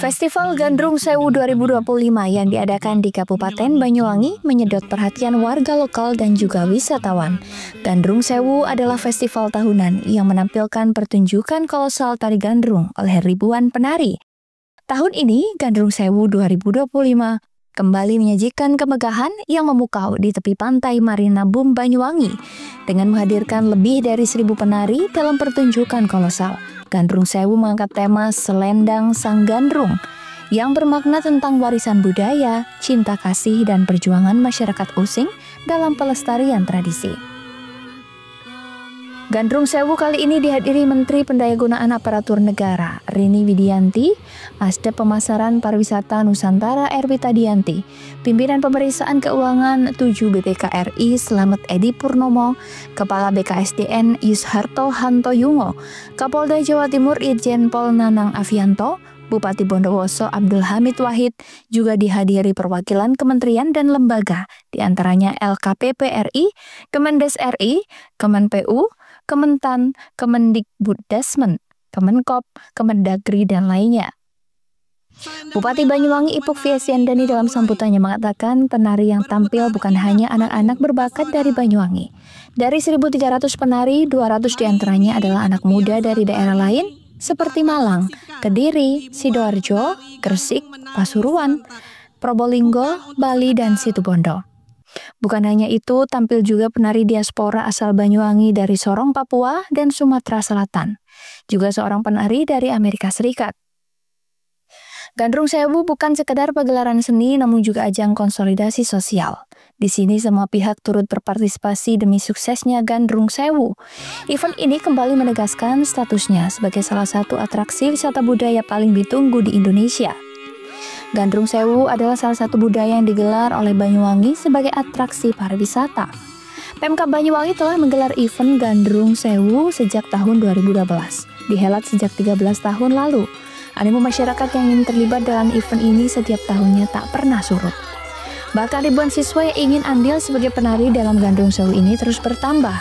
Festival Gandrung Sewu 2025 yang diadakan di Kabupaten Banyuwangi menyedot perhatian warga lokal dan juga wisatawan. Gandrung Sewu adalah festival tahunan yang menampilkan pertunjukan kolosal tari gandrung oleh ribuan penari. Tahun ini, Gandrung Sewu 2025 kembali menyajikan kemegahan yang memukau di tepi pantai Marina Boom Banyuwangi dengan menghadirkan lebih dari 1.000 penari dalam pertunjukan kolosal. Gandrung Sewu mengangkat tema Selendang Sang Gandrung yang bermakna tentang warisan budaya, cinta kasih, dan perjuangan masyarakat Using dalam pelestarian tradisi. Gandrung Sewu kali ini dihadiri Menteri Pendayagunaan Aparatur Negara Rini Widianti, Asdep Pemasaran Pariwisata Nusantara Erwita Dianti, Pimpinan Pemeriksaan Keuangan 7 BPK RI Slamet Edi Purnomo, Kepala BKSDN Yusharto Hantoyungo, Kapolda Jawa Timur Irjen Pol Nanang Avianto, Bupati Bondowoso Abdul Hamid Wahid, juga dihadiri perwakilan kementerian dan lembaga, diantaranya LKPP RI, Kemendes RI, Kemenpu, Kementan, Kemendikbuddesmen, Kemenkop, Kemendagri, dan lainnya. Bupati Banyuwangi Ipuk Fiesiandani dalam sambutannya mengatakan penari yang tampil bukan hanya anak-anak berbakat dari Banyuwangi. Dari 1.300 penari, 200 diantaranya adalah anak muda dari daerah lain seperti Malang, Kediri, Sidoarjo, Gresik, Pasuruan, Probolinggo, Bali, dan Situbondo. Bukan hanya itu, tampil juga penari diaspora asal Banyuwangi dari Sorong, Papua, dan Sumatera Selatan. Juga seorang penari dari Amerika Serikat. Gandrung Sewu bukan sekedar pagelaran seni, namun juga ajang konsolidasi sosial. Di sini semua pihak turut berpartisipasi demi suksesnya Gandrung Sewu. Event ini kembali menegaskan statusnya sebagai salah satu atraksi wisata budaya paling ditunggu di Indonesia. Gandrung Sewu adalah salah satu budaya yang digelar oleh Banyuwangi sebagai atraksi pariwisata. Pemkab Banyuwangi telah menggelar event Gandrung Sewu sejak tahun 2012, dihelat sejak 13 tahun lalu. Animo masyarakat yang ingin terlibat dalam event ini setiap tahunnya tak pernah surut. Bahkan ribuan siswa yang ingin andil sebagai penari dalam Gandrung Sewu ini terus bertambah.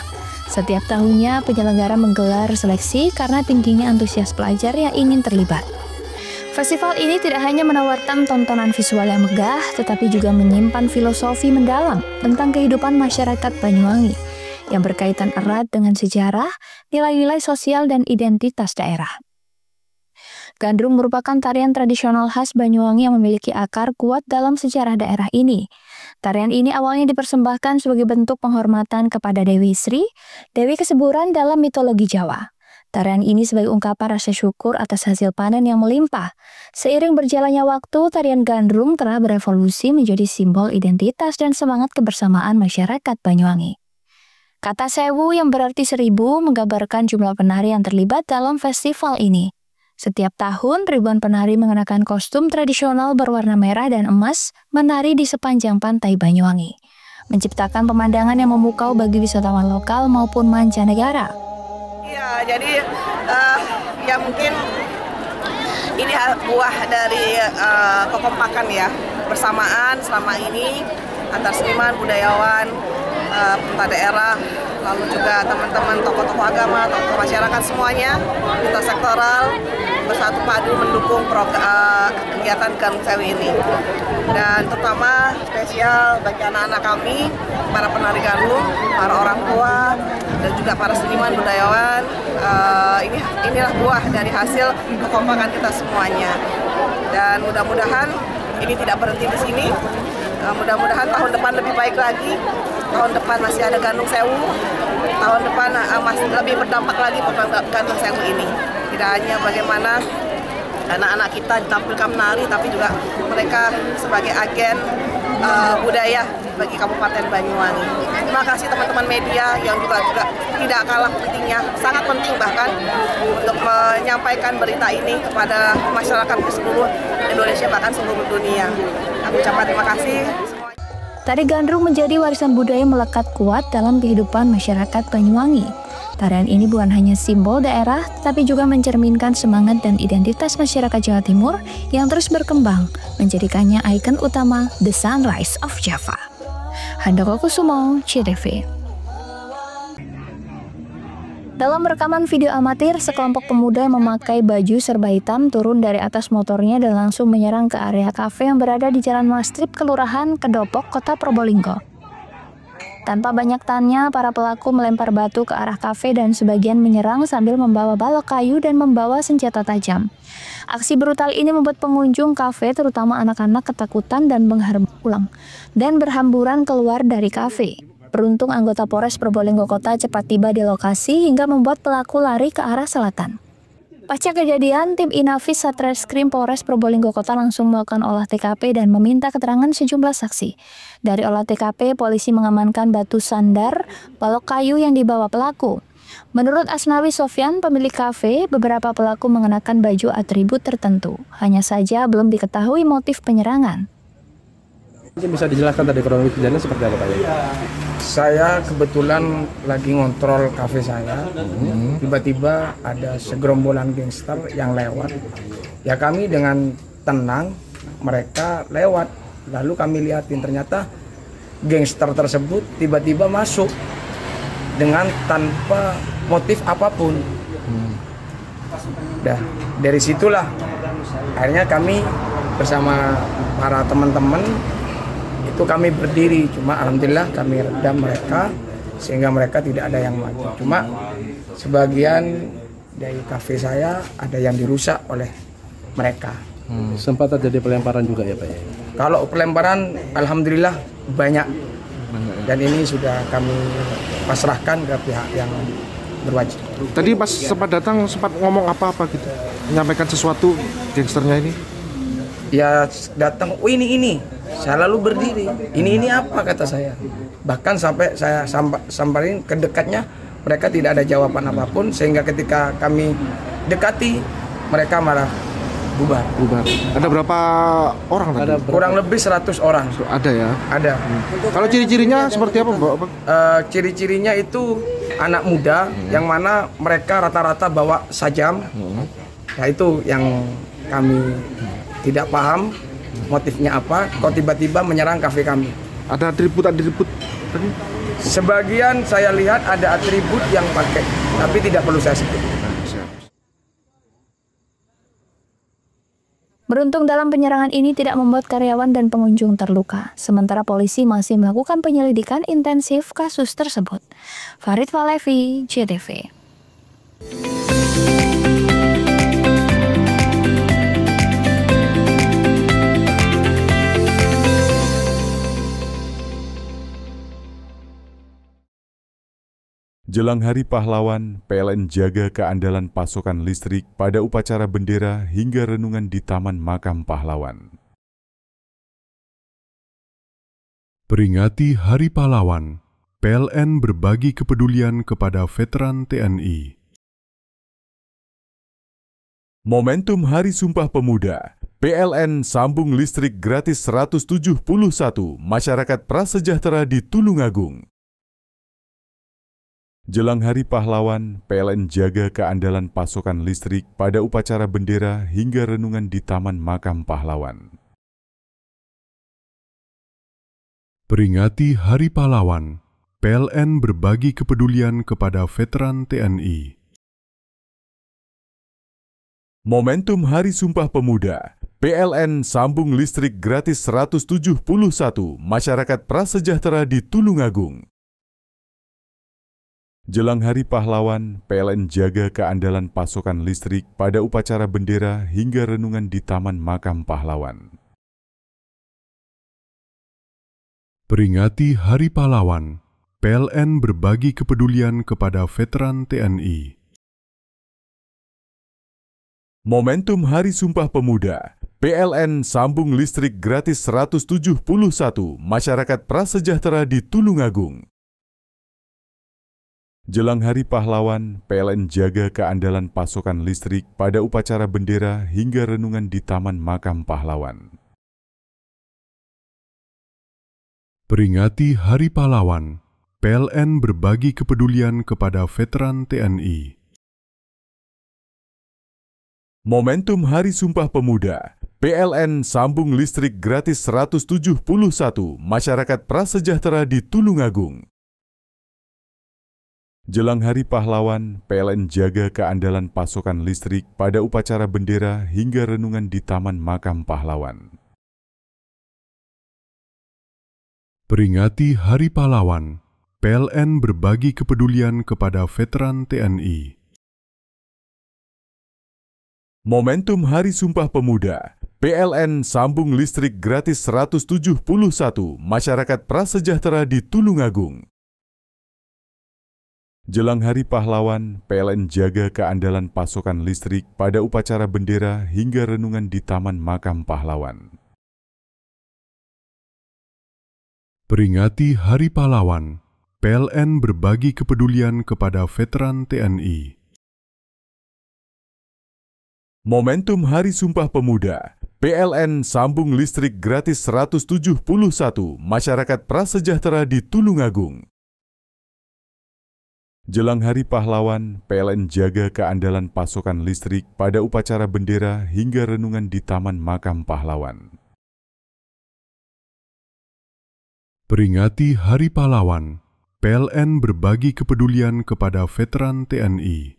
Setiap tahunnya penyelenggara menggelar seleksi karena tingginya antusias pelajar yang ingin terlibat. Festival ini tidak hanya menawarkan tontonan visual yang megah, tetapi juga menyimpan filosofi mendalam tentang kehidupan masyarakat Banyuwangi yang berkaitan erat dengan sejarah, nilai-nilai sosial, dan identitas daerah. Gandrung merupakan tarian tradisional khas Banyuwangi yang memiliki akar kuat dalam sejarah daerah ini. Tarian ini awalnya dipersembahkan sebagai bentuk penghormatan kepada Dewi Sri, Dewi Kesuburan dalam mitologi Jawa. Tarian ini sebagai ungkapan rasa syukur atas hasil panen yang melimpah. Seiring berjalannya waktu, tarian gandrung telah berevolusi menjadi simbol identitas dan semangat kebersamaan masyarakat Banyuwangi. Kata Sewu yang berarti 1.000 menggambarkan jumlah penari yang terlibat dalam festival ini. Setiap tahun, ribuan penari mengenakan kostum tradisional berwarna merah dan emas menari di sepanjang pantai Banyuwangi, menciptakan pemandangan yang memukau bagi wisatawan lokal maupun mancanegara. Ya, jadi ya mungkin ini buah dari kekompakan ya, bersamaan selama ini antar seniman, budayawan, pemerintah daerah, lalu juga teman-teman tokoh-tokoh agama, tokoh masyarakat semuanya, lintas sektoral bersatu padu mendukung kegiatan Gandrung Sewu ini. Dan terutama spesial bagi anak-anak kami, para penari gandrung, para orang tua, dan juga para seniman budayawan. Inilah buah dari hasil kekompakan kita semuanya. Dan mudah-mudahan ini tidak berhenti di sini. Mudah-mudahan tahun depan lebih baik lagi. Tahun depan masih ada Gandrung Sewu. Tahun depan masih lebih berdampak lagi program Gandrung Sewu ini. Tidak hanya bagaimana anak-anak kita ditampilkan menari, tapi juga mereka sebagai agen budaya bagi Kabupaten Banyuwangi. Terima kasih teman-teman media yang juga tidak kalah pentingnya, sangat penting bahkan untuk menyampaikan berita ini kepada masyarakat di seluruh Indonesia, bahkan seluruh dunia. Kami ucapkan terima kasih. Tari gandrung menjadi warisan budaya melekat kuat dalam kehidupan masyarakat Banyuwangi. Tarian ini bukan hanya simbol daerah, tapi juga mencerminkan semangat dan identitas masyarakat Jawa Timur yang terus berkembang, menjadikannya ikon utama The Sunrise of Java. Handoko Kusumo, CTV. Dalam rekaman video amatir, sekelompok pemuda memakai baju serba hitam turun dari atas motornya dan langsung menyerang ke area kafe yang berada di Jalan Mastrip, Kelurahan Kedopok, Kota Probolinggo. Tanpa banyak tanya, para pelaku melempar batu ke arah kafe dan sebagian menyerang sambil membawa balok kayu dan membawa senjata tajam. Aksi brutal ini membuat pengunjung kafe, terutama anak-anak, ketakutan dan pulang dan berhamburan keluar dari kafe. Beruntung anggota Polres Probolinggo Kota cepat tiba di lokasi hingga membuat pelaku lari ke arah selatan. Pasca kejadian, tim Inafis Satreskrim Polres Probolinggo Kota langsung melakukan olah TKP dan meminta keterangan sejumlah saksi. Dari olah TKP, polisi mengamankan batu sandar, balok kayu yang dibawa pelaku. Menurut Asnawi Sofyan, pemilik kafe, beberapa pelaku mengenakan baju atribut tertentu. Hanya saja belum diketahui motif penyerangan. Bisa dijelaskan tadi kronologi kejadian seperti apa Pak? Saya kebetulan lagi ngontrol kafe saya, tiba-tiba ada segerombolan gangster yang lewat. Ya kami dengan tenang, mereka lewat, lalu kami lihatin ternyata gangster tersebut tiba-tiba masuk dengan tanpa motif apapun. Dah dari situlah akhirnya kami bersama para teman-teman itu kami berdiri, cuma alhamdulillah kami redam mereka sehingga mereka tidak ada yang mati. Cuma sebagian dari kafe saya ada yang dirusak oleh mereka. Sempat terjadi pelemparan juga ya Pak ya? Kalau pelemparan alhamdulillah banyak dan ini sudah kami pasrahkan ke pihak yang berwajib. Tadi pas sempat datang sempat ngomong apa-apa gitu, menyampaikan sesuatu gangsternya ini? Ya datang, oh ini, saya lalu berdiri, ini apa kata saya. Bahkan sampai saya samperin ke dekatnya, mereka tidak ada jawaban apapun, sehingga ketika kami dekati, mereka malah bubar. Ada berapa orang tadi? Kurang lebih 100 orang. Ada ya? Ada. Kalau ciri-cirinya seperti apa Mbak? Ciri-cirinya itu anak muda, yang mana mereka rata-rata bawa sajam. Nah itu yang kami tidak paham motifnya apa, kok tiba-tiba menyerang kafe kami. Ada atribut tadi? Sebagian saya lihat ada atribut yang pakai, tapi tidak perlu saya sebut. Beruntung dalam penyerangan ini tidak membuat karyawan dan pengunjung terluka. Sementara polisi masih melakukan penyelidikan intensif kasus tersebut. Farid Valevi, JTV. Jelang Hari Pahlawan, PLN jaga keandalan pasokan listrik pada upacara bendera hingga renungan di Taman Makam Pahlawan. Peringati Hari Pahlawan, PLN berbagi kepedulian kepada veteran TNI. Momentum Hari Sumpah Pemuda, PLN sambung listrik gratis 171 masyarakat prasejahtera di Tulungagung. Jelang Hari Pahlawan, PLN jaga keandalan pasokan listrik pada upacara bendera hingga renungan di Taman Makam Pahlawan. Peringati Hari Pahlawan, PLN berbagi kepedulian kepada veteran TNI. Momentum Hari Sumpah Pemuda, PLN sambung listrik gratis 171 masyarakat prasejahtera di Tulungagung. Jelang Hari Pahlawan, PLN jaga keandalan pasokan listrik pada upacara bendera hingga renungan di Taman Makam Pahlawan. Peringati Hari Pahlawan, PLN berbagi kepedulian kepada veteran TNI. Momentum Hari Sumpah Pemuda, PLN sambung listrik gratis 171 masyarakat prasejahtera di Tulungagung. Jelang Hari Pahlawan, PLN jaga keandalan pasokan listrik pada upacara bendera hingga renungan di Taman Makam Pahlawan. Peringati Hari Pahlawan, PLN berbagi kepedulian kepada veteran TNI. Momentum Hari Sumpah Pemuda, PLN sambung listrik gratis 171 masyarakat prasejahtera di Tulungagung. Jelang Hari Pahlawan, PLN jaga keandalan pasokan listrik pada upacara bendera hingga renungan di Taman Makam Pahlawan. Peringati Hari Pahlawan, PLN berbagi kepedulian kepada veteran TNI. Momentum Hari Sumpah Pemuda, PLN sambung listrik gratis 171 masyarakat prasejahtera di Tulungagung. Jelang Hari Pahlawan, PLN jaga keandalan pasokan listrik pada upacara bendera hingga renungan di Taman Makam Pahlawan. Peringati Hari Pahlawan, PLN berbagi kepedulian kepada veteran TNI. Momentum Hari Sumpah Pemuda, PLN sambung listrik gratis 171 masyarakat prasejahtera di Tulungagung. Jelang Hari Pahlawan, PLN jaga keandalan pasokan listrik pada upacara bendera hingga renungan di Taman Makam Pahlawan. Peringati Hari Pahlawan, PLN berbagi kepedulian kepada veteran TNI.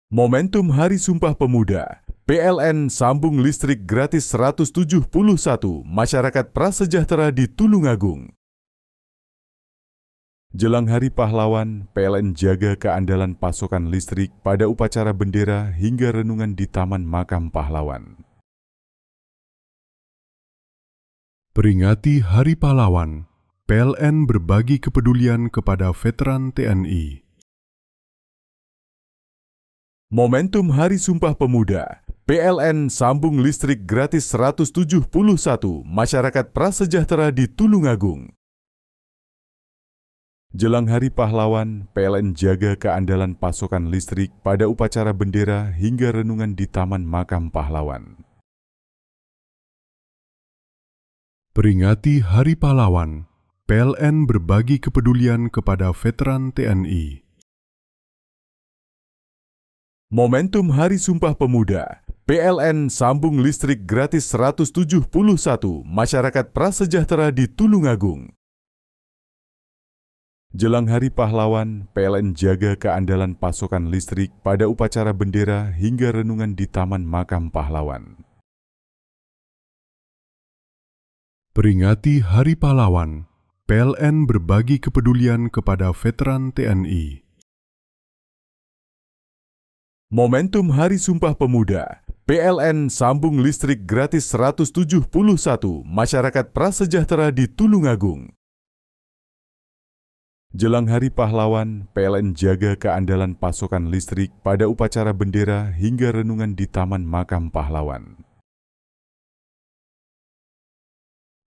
Momentum Hari Sumpah Pemuda, PLN sambung listrik gratis 171 masyarakat prasejahtera di Tulungagung. Jelang Hari Pahlawan, PLN jaga keandalan pasokan listrik pada upacara bendera hingga renungan di Taman Makam Pahlawan. Peringati Hari Pahlawan, PLN berbagi kepedulian kepada veteran TNI. Momentum Hari Sumpah Pemuda, PLN sambung listrik gratis 171 masyarakat prasejahtera di Tulungagung. Jelang Hari Pahlawan, PLN jaga keandalan pasokan listrik pada upacara bendera hingga renungan di Taman Makam Pahlawan. Peringati Hari Pahlawan, PLN berbagi kepedulian kepada veteran TNI. Momentum Hari Sumpah Pemuda, PLN sambung listrik gratis 171 masyarakat prasejahtera di Tulungagung. Jelang Hari Pahlawan, PLN jaga keandalan pasokan listrik pada upacara bendera hingga renungan di Taman Makam Pahlawan. Peringati Hari Pahlawan, PLN berbagi kepedulian kepada veteran TNI. Momentum Hari Sumpah Pemuda, PLN sambung listrik gratis 171 masyarakat prasejahtera di Tulungagung. Jelang Hari Pahlawan, PLN jaga keandalan pasokan listrik pada upacara bendera hingga renungan di Taman Makam Pahlawan.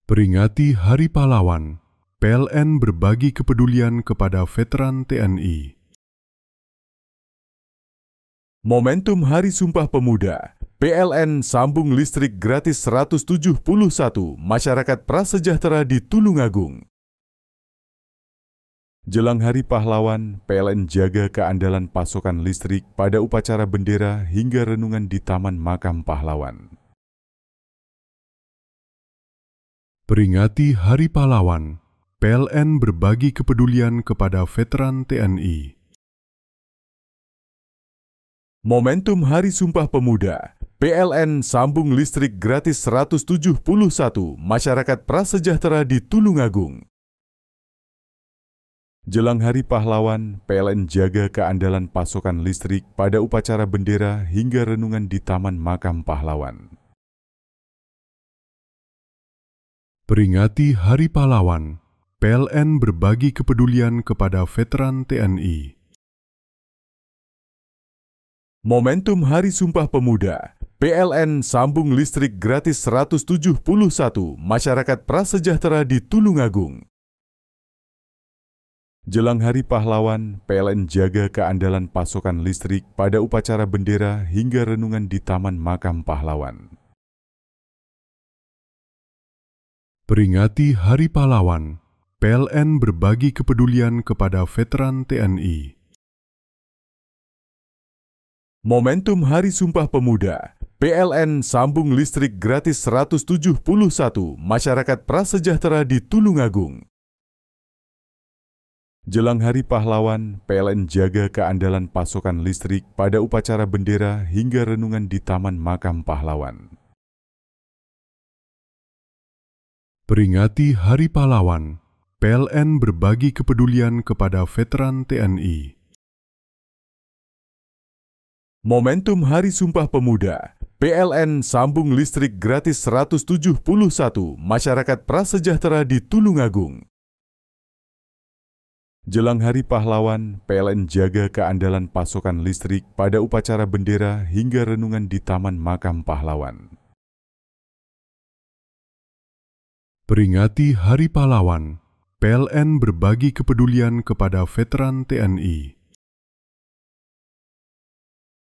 Peringati Hari Pahlawan, PLN berbagi kepedulian kepada veteran TNI. Momentum Hari Sumpah Pemuda, PLN sambung listrik gratis 171 masyarakat prasejahtera di Tulungagung. Jelang Hari Pahlawan, PLN jaga keandalan pasokan listrik pada upacara bendera hingga renungan di Taman Makam Pahlawan. Peringati Hari Pahlawan, PLN berbagi kepedulian kepada veteran TNI. Momentum Hari Sumpah Pemuda, PLN sambung listrik gratis 171 masyarakat prasejahtera di Tulungagung. Jelang Hari Pahlawan, PLN jaga keandalan pasokan listrik pada upacara bendera hingga renungan di Taman Makam Pahlawan. Peringati Hari Pahlawan, PLN berbagi kepedulian kepada veteran TNI. Momentum Hari Sumpah Pemuda, PLN sambung listrik gratis 171 masyarakat prasejahtera di Tulungagung. Jelang Hari Pahlawan, PLN jaga keandalan pasokan listrik pada upacara bendera hingga renungan di Taman Makam Pahlawan. Peringati Hari Pahlawan, PLN berbagi kepedulian kepada veteran TNI. Momentum Hari Sumpah Pemuda, PLN sambung listrik gratis 171 masyarakat prasejahtera di Tulungagung. Jelang Hari Pahlawan, PLN jaga keandalan pasokan listrik pada upacara bendera hingga renungan di Taman Makam Pahlawan. Peringati Hari Pahlawan, PLN berbagi kepedulian kepada veteran TNI. Momentum Hari Sumpah Pemuda, PLN sambung listrik gratis 171 masyarakat prasejahtera di Tulungagung. Jelang Hari Pahlawan, PLN jaga keandalan pasokan listrik pada upacara bendera hingga renungan di Taman Makam Pahlawan. Peringati Hari Pahlawan, PLN berbagi kepedulian kepada veteran TNI.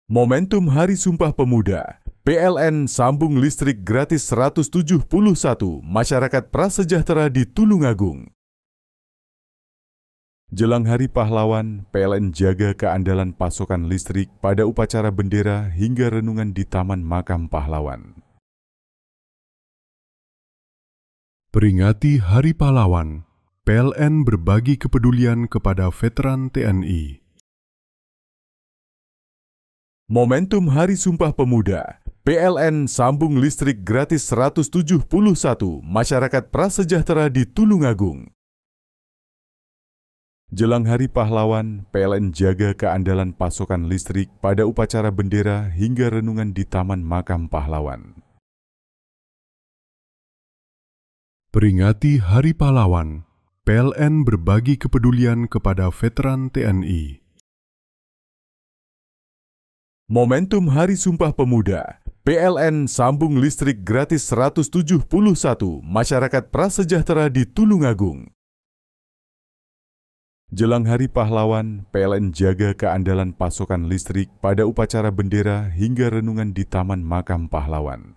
Momentum Hari Sumpah Pemuda, PLN sambung listrik gratis 171 masyarakat prasejahtera di Tulungagung. Jelang Hari Pahlawan, PLN jaga keandalan pasokan listrik pada upacara bendera hingga renungan di Taman Makam Pahlawan. Peringati Hari Pahlawan, PLN berbagi kepedulian kepada veteran TNI. Momentum Hari Sumpah Pemuda, PLN sambung listrik gratis 171 masyarakat prasejahtera di Tulungagung. Jelang Hari Pahlawan, PLN jaga keandalan pasokan listrik pada upacara bendera hingga renungan di Taman Makam Pahlawan. Peringati Hari Pahlawan, PLN berbagi kepedulian kepada veteran TNI. Momentum Hari Sumpah Pemuda, PLN sambung listrik gratis 171 masyarakat prasejahtera di Tulungagung. Jelang Hari Pahlawan, PLN jaga keandalan pasokan listrik pada upacara bendera hingga renungan di Taman Makam Pahlawan.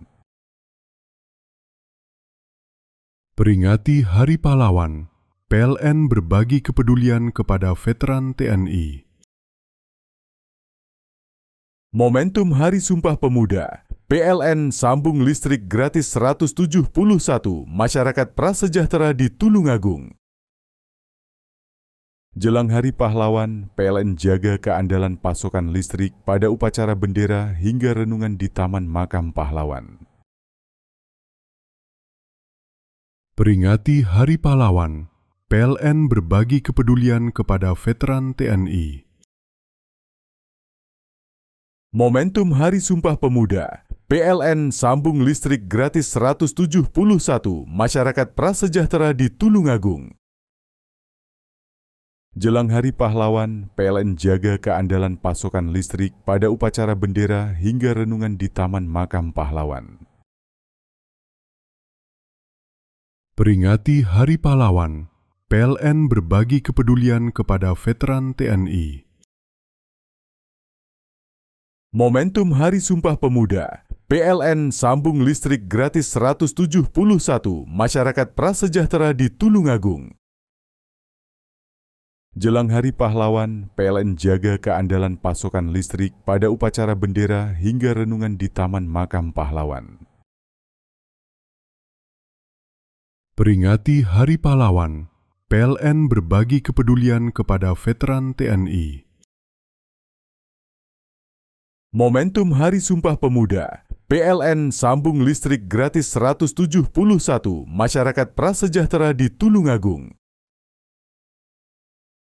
Peringati Hari Pahlawan, PLN berbagi kepedulian kepada veteran TNI. Momentum Hari Sumpah Pemuda, PLN sambung listrik gratis 171 masyarakat prasejahtera di Tulungagung. Jelang Hari Pahlawan, PLN jaga keandalan pasokan listrik pada upacara bendera hingga renungan di Taman Makam Pahlawan. Peringati Hari Pahlawan, PLN berbagi kepedulian kepada veteran TNI. Momentum Hari Sumpah Pemuda, PLN sambung listrik gratis 171 masyarakat prasejahtera di Tulungagung. Jelang Hari Pahlawan, PLN jaga keandalan pasokan listrik pada upacara bendera hingga renungan di Taman Makam Pahlawan. Peringati Hari Pahlawan, PLN berbagi kepedulian kepada veteran TNI. Momentum Hari Sumpah Pemuda, PLN sambung listrik gratis 171 masyarakat prasejahtera di Tulungagung. Jelang Hari Pahlawan, PLN jaga keandalan pasokan listrik pada upacara bendera hingga renungan di Taman Makam Pahlawan. Peringati Hari Pahlawan, PLN berbagi kepedulian kepada veteran TNI. Momentum Hari Sumpah Pemuda, PLN sambung listrik gratis 171 masyarakat prasejahtera di Tulungagung.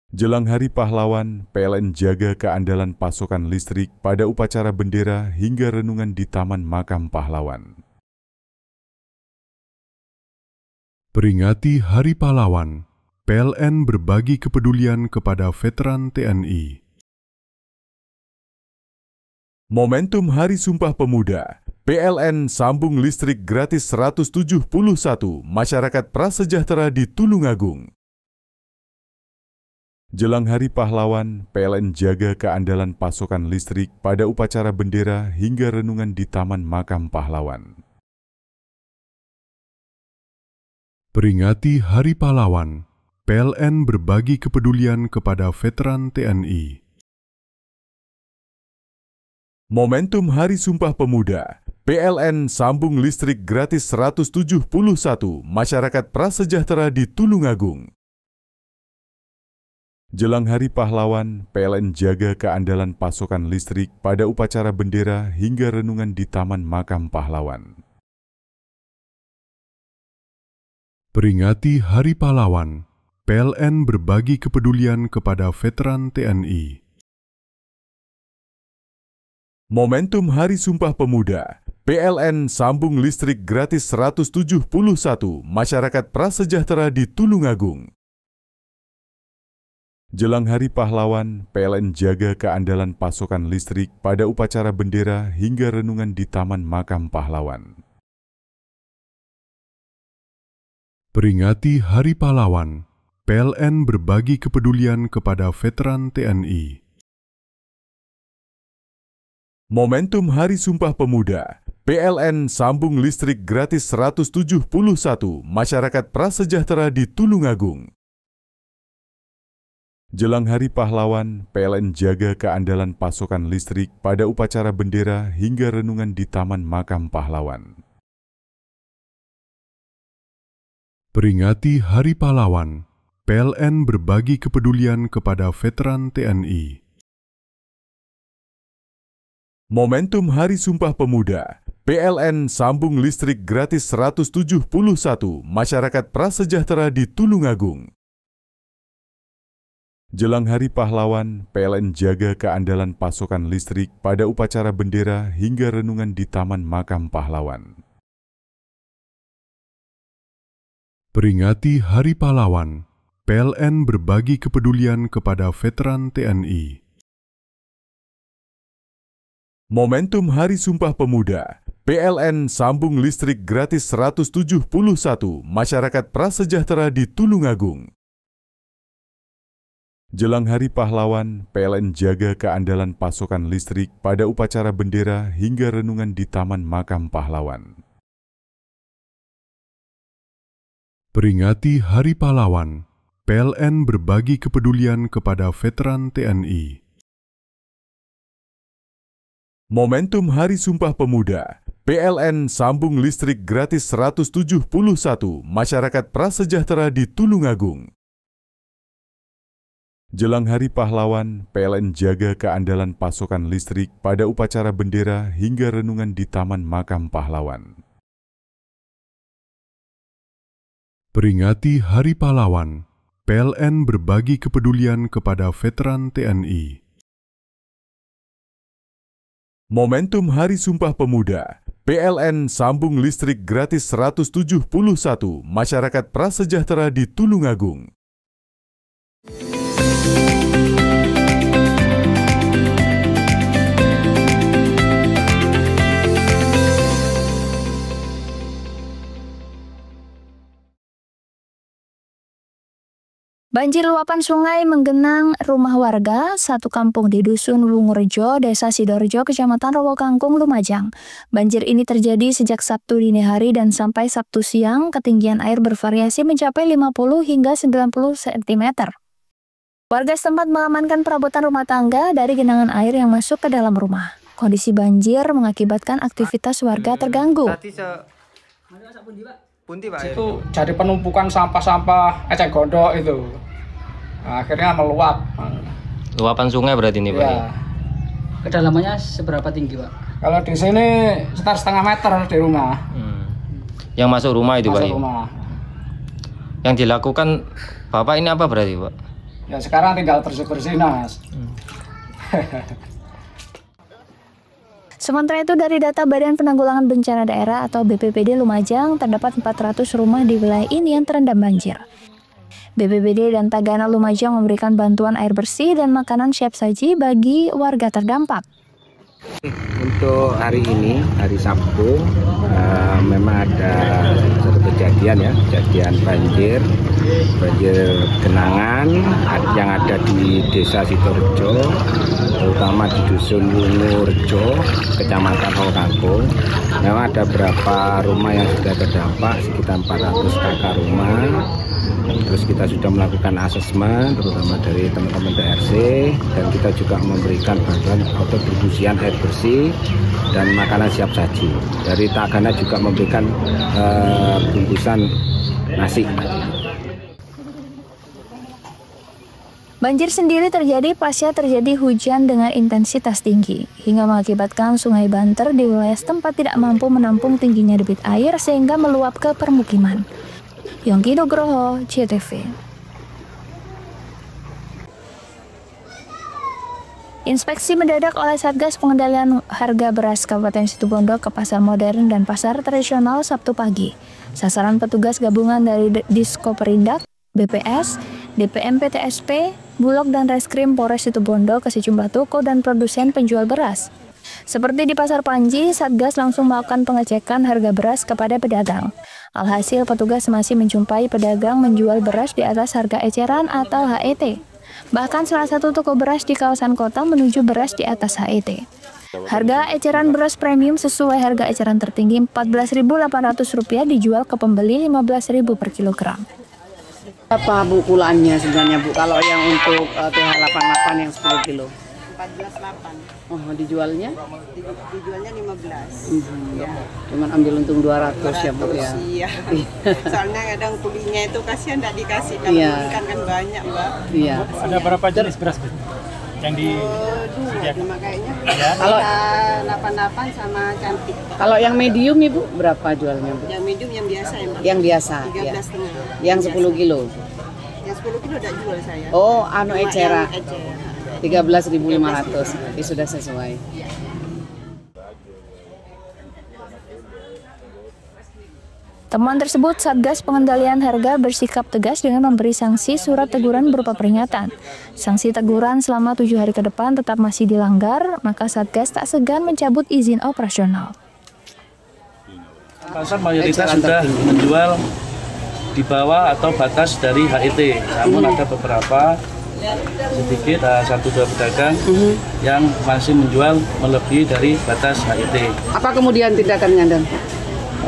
Jelang Hari Pahlawan, PLN jaga keandalan pasokan listrik pada upacara bendera hingga renungan di Taman Makam Pahlawan. Peringati Hari Pahlawan, PLN berbagi kepedulian kepada veteran TNI. Momentum Hari Sumpah Pemuda, PLN sambung listrik gratis 171 masyarakat prasejahtera di Tulungagung. Jelang Hari Pahlawan, PLN jaga keandalan pasokan listrik pada upacara bendera hingga renungan di Taman Makam Pahlawan. Peringati Hari Pahlawan, PLN berbagi kepedulian kepada veteran TNI. Momentum Hari Sumpah Pemuda, PLN sambung listrik gratis 171 masyarakat prasejahtera di Tulungagung. Jelang Hari Pahlawan, PLN jaga keandalan pasokan listrik pada upacara bendera hingga renungan di Taman Makam Pahlawan. Peringati Hari Pahlawan, PLN berbagi kepedulian kepada veteran TNI. Momentum Hari Sumpah Pemuda, PLN sambung listrik gratis 171 masyarakat prasejahtera di Tulungagung. Jelang Hari Pahlawan, PLN jaga keandalan pasokan listrik pada upacara bendera hingga renungan di Taman Makam Pahlawan. Peringati Hari Pahlawan, PLN berbagi kepedulian kepada veteran TNI. Momentum Hari Sumpah Pemuda, PLN sambung listrik gratis 171 masyarakat prasejahtera di Tulungagung. Jelang Hari Pahlawan, PLN jaga keandalan pasokan listrik pada upacara bendera hingga renungan di Taman Makam Pahlawan. Peringati Hari Pahlawan, PLN berbagi kepedulian kepada veteran TNI. Momentum Hari Sumpah Pemuda, PLN sambung listrik gratis 171 masyarakat prasejahtera di Tulungagung. Jelang Hari Pahlawan, PLN jaga keandalan pasokan listrik pada upacara bendera hingga renungan di Taman Makam Pahlawan. Peringati Hari Pahlawan, PLN berbagi kepedulian kepada veteran TNI. Momentum Hari Sumpah Pemuda, PLN sambung listrik gratis 171 masyarakat prasejahtera di Tulungagung. Jelang Hari Pahlawan, PLN jaga keandalan pasokan listrik pada upacara bendera hingga renungan di Taman Makam Pahlawan. Peringati Hari Pahlawan, PLN berbagi kepedulian kepada veteran TNI. Momentum Hari Sumpah Pemuda, PLN sambung listrik gratis 171 masyarakat prasejahtera di Tulungagung. Jelang Hari Pahlawan, PLN jaga keandalan pasokan listrik pada upacara bendera hingga renungan di Taman Makam Pahlawan. Peringati Hari Pahlawan, PLN berbagi kepedulian kepada veteran TNI. Momentum Hari Sumpah Pemuda, PLN sambung listrik gratis 171 masyarakat prasejahtera di Tulungagung. Banjir luapan sungai menggenang rumah warga satu kampung di Dusun Wungurejo, Desa Sidorejo, Kecamatan Rowokangkung, Lumajang. Banjir ini terjadi sejak Sabtu dini hari dan sampai Sabtu siang. Ketinggian air bervariasi mencapai 50 hingga 90 cm. Warga setempat mengamankan perabotan rumah tangga dari genangan air yang masuk ke dalam rumah. Kondisi banjir mengakibatkan aktivitas warga terganggu. Itu jadi penumpukan sampah-sampah ecek gondok itu. Akhirnya meluap. Luapan sungai berarti ini, Pak? Ya. Kedalamannya seberapa tinggi, Pak? Kalau di sini sekitar setengah meter di rumah. Yang masuk rumah itu, Pak? Rumah. Yang dilakukan Bapak ini apa berarti, Pak? Ya sekarang tinggal bersih-bersih, Mas. Sementara itu, dari data Badan Penanggulangan Bencana Daerah atau BPBD Lumajang, terdapat 400 rumah di wilayah ini yang terendam banjir. BPBD dan Tagana Lumajang memberikan bantuan air bersih dan makanan siap saji bagi warga terdampak. Untuk hari ini, hari Sabtu, memang ada satu kejadian banjir genangan yang ada di Desa Sidorejo, terutama di Dusun Wungurejo, Kecamatan Rowokangkung. Memang ada beberapa rumah yang sudah terdampak, sekitar 400 kakak rumah. Terus kita sudah melakukan asesmen, terutama dari teman-teman TRC, dan kita juga memberikan bantuan atau distribusian air bersih dan makanan siap saji. Dari Tagana juga memberikan bungkusan nasi. Banjir sendiri terjadi pasca terjadi hujan dengan intensitas tinggi, hingga mengakibatkan Sungai Banter di wilayah setempat tidak mampu menampung tingginya debit air sehingga meluap ke permukiman. Yongki Nugroho, CTV. Inspeksi mendadak oleh Satgas Pengendalian Harga Beras Kabupaten Situbondo ke pasar modern dan pasar tradisional Sabtu pagi. Sasaran petugas gabungan dari Diskoperindak, BPS, DPM PTSP, Bulog dan Reskrim Polres Situbondo ke sejumlah toko dan produsen penjual beras. Seperti di Pasar Panji, Satgas langsung melakukan pengecekan harga beras kepada pedagang. Alhasil, petugas masih menjumpai pedagang menjual beras di atas harga eceran atau HET. Bahkan salah satu toko beras di kawasan kota menuju beras di atas HET. Harga eceran beras premium sesuai harga eceran tertinggi Rp14.800 dijual ke pembeli Rp15.000 per kilogram. Apa Bu kulaannya sebenarnya Bu, kalau yang untuk TH88 yang 10 kilo? 14.800. Oh, dijualnya? Dijualnya 15. Ya. Cuman ambil untung 200 ya Bu ya? Iya. Soalnya kadang kulinya itu kasihan tidak dikasih, kalau ikan kan banyak Mbak. Iya. Ada berapa jenis beras Bu? Yang di dua kayaknya. Ya. Kalau 88 sama cantik. Kalau yang medium Ibu berapa jualnya Bu? Yang medium yang biasa ya Mbak. Yang biasa. 13,5. Yang 10 kilo. Yang 10 kilo tidak jual saya. Oh, anu ecera. 13.500. Ini sudah sesuai. Temuan tersebut, Satgas Pengendalian Harga bersikap tegas dengan memberi sanksi surat teguran berupa peringatan. Sanksi teguran selama 7 hari ke depan tetap masih dilanggar, maka Satgas tak segan mencabut izin operasional. Pasar mayoritas sudah menjual di bawah atau batas dari HET, namun ada beberapa sedikit, 1-2 pedagang yang masih menjual melebihi dari batas HET. Apa kemudian tindakannya Dan?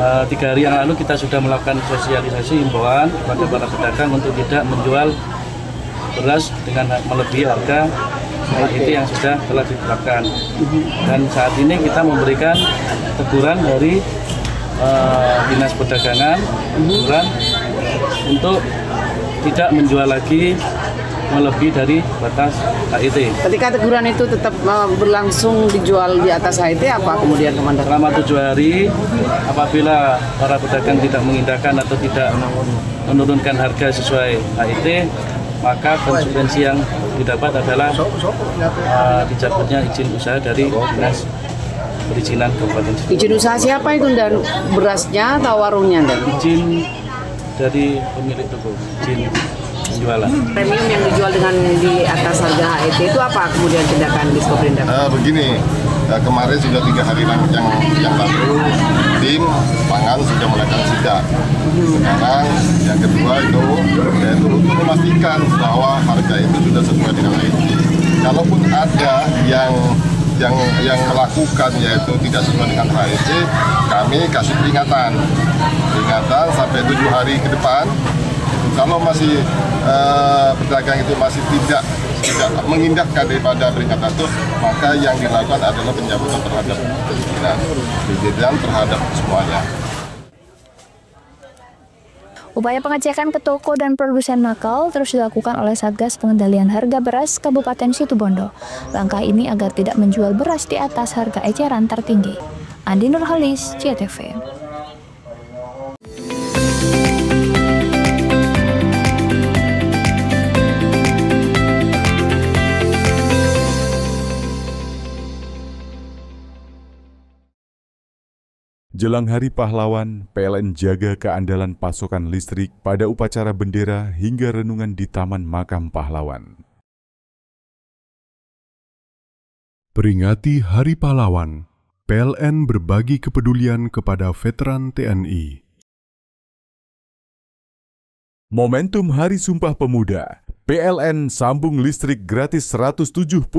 3 hari yang lalu kita sudah melakukan sosialisasi himbauan kepada para pedagang untuk tidak menjual beras dengan melebihi harga HET yang sudah telah ditetapkan. Dan saat ini kita memberikan teguran dari Dinas Perdagangan, teguran untuk tidak menjual lagi melebihi dari batas HET. Ketika teguran itu tetap berlangsung dijual di atas HET, apa kemudian Komandan? Selama 7 hari, apabila para pedagang tidak mengindahkan atau tidak menurunkan harga sesuai HET, maka konsekuensi yang didapat adalah dicabutnya izin usaha dari Dinas Perizinan Kabupaten Situbondo. Izin usaha siapa itu Dan? Berasnya atau warungnya Dan? Izin dari pemilik toko, izin penjualan. Premium yang dijual dengan di atas harga HET itu apa kemudian tindakan Diskoperindak? Begini, kemarin sudah 3 hari yang lalu tim pangan sudah melakukan sidak. Sekarang yang kedua itu yaitu untuk memastikan bahwa harga itu sudah sesuai dengan HET. Kalaupun ada yang melakukan yaitu tidak sesuai dengan HET, kami kasih peringatan sampai 7 hari ke depan. Kalau masih pedagang itu masih tidak mengindahkan daripada peringatan itu, maka yang dilakukan adalah pencabutan terhadap perizinan terhadap semuanya. Upaya pengecekan ke toko dan produsen nakal terus dilakukan oleh Satgas Pengendalian Harga Beras Kabupaten Situbondo. Langkah ini agar tidak menjual beras di atas harga eceran tertinggi. Andi Nurhalis, CTV. Jelang Hari Pahlawan, PLN jaga keandalan pasokan listrik pada upacara bendera hingga renungan di Taman Makam Pahlawan. Peringati Hari Pahlawan, PLN berbagi kepedulian kepada veteran TNI. Momentum Hari Sumpah Pemuda, PLN sambung listrik gratis 171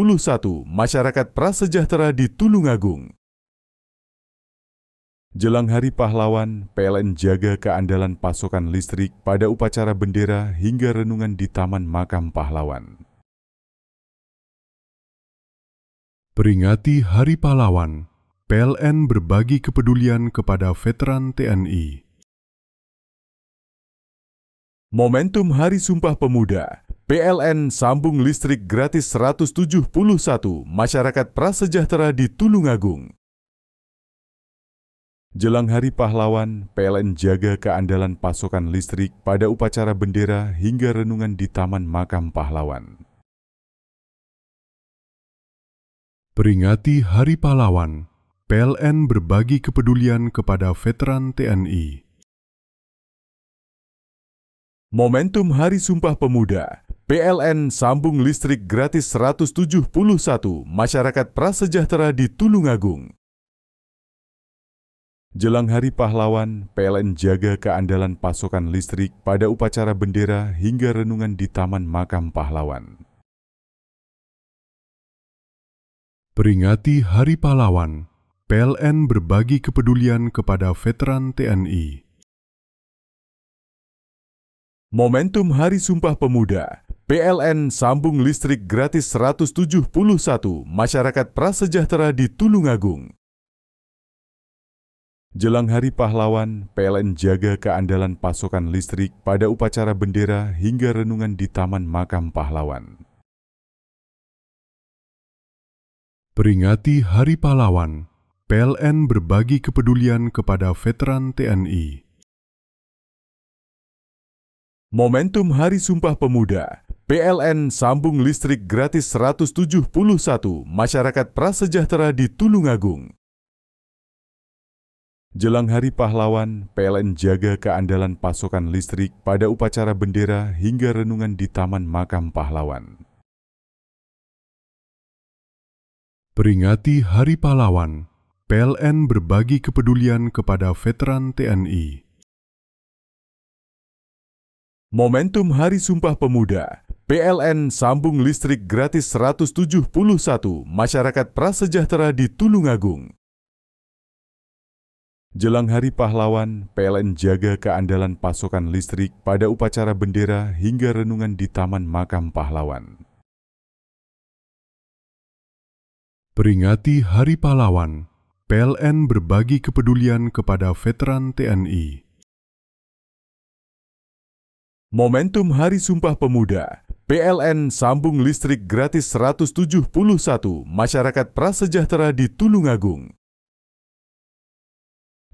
masyarakat prasejahtera di Tulungagung. Jelang Hari Pahlawan, PLN jaga keandalan pasokan listrik pada upacara bendera hingga renungan di Taman Makam Pahlawan. Peringati Hari Pahlawan, PLN berbagi kepedulian kepada veteran TNI. Momentum Hari Sumpah Pemuda, PLN sambung listrik gratis 171 masyarakat prasejahtera di Tulungagung. Jelang Hari Pahlawan, PLN jaga keandalan pasokan listrik pada upacara bendera hingga renungan di Taman Makam Pahlawan. Peringati Hari Pahlawan, PLN berbagi kepedulian kepada veteran TNI. Momentum Hari Sumpah Pemuda, PLN sambung listrik gratis 171 masyarakat prasejahtera di Tulungagung. Jelang Hari Pahlawan, PLN jaga keandalan pasokan listrik pada upacara bendera hingga renungan di Taman Makam Pahlawan. Peringati Hari Pahlawan, PLN berbagi kepedulian kepada veteran TNI. Momentum Hari Sumpah Pemuda, PLN sambung listrik gratis 171 masyarakat prasejahtera di Tulungagung. Jelang Hari Pahlawan, PLN jaga keandalan pasokan listrik pada upacara bendera hingga renungan di Taman Makam Pahlawan. Peringati Hari Pahlawan, PLN berbagi kepedulian kepada veteran TNI. Momentum Hari Sumpah Pemuda, PLN sambung listrik gratis 171 masyarakat prasejahtera di Tulungagung. Jelang Hari Pahlawan, PLN jaga keandalan pasokan listrik pada upacara bendera hingga renungan di Taman Makam Pahlawan. Peringati Hari Pahlawan, PLN berbagi kepedulian kepada veteran TNI. Momentum Hari Sumpah Pemuda, PLN sambung listrik gratis 171 masyarakat prasejahtera di Tulungagung. Jelang Hari Pahlawan, PLN jaga keandalan pasokan listrik pada upacara bendera hingga renungan di Taman Makam Pahlawan. Peringati Hari Pahlawan, PLN berbagi kepedulian kepada veteran TNI. Momentum Hari Sumpah Pemuda, PLN sambung listrik gratis 171 masyarakat prasejahtera di Tulungagung.